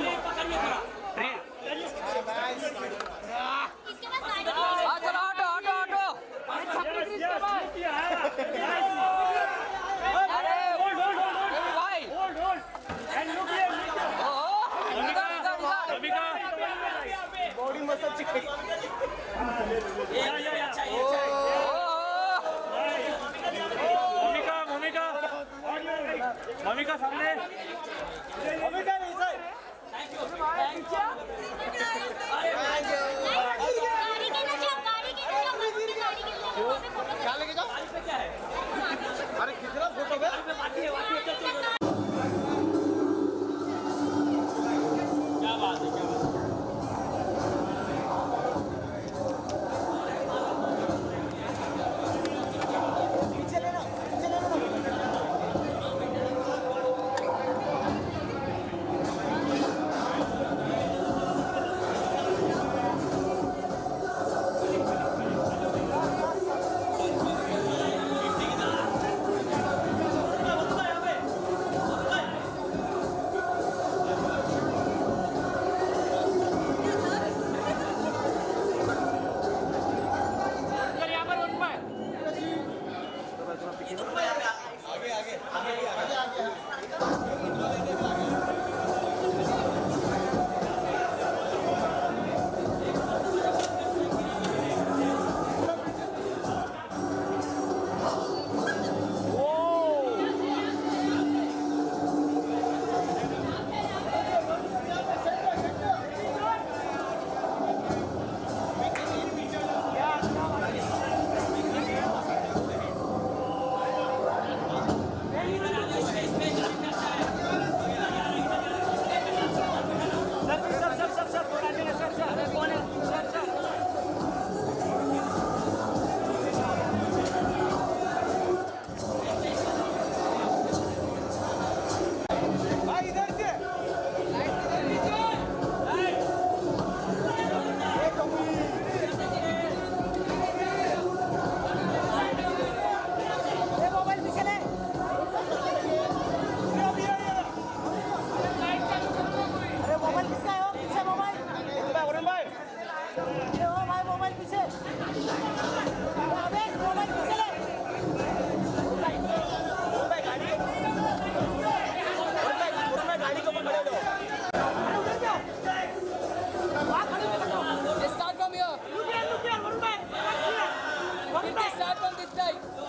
भूमिका सामने भूमिका नहीं सर थैंक यू क्या लेके जाओ अरे कितना फोटो है क्या बात है क्या बात है Start from here. Start from this side.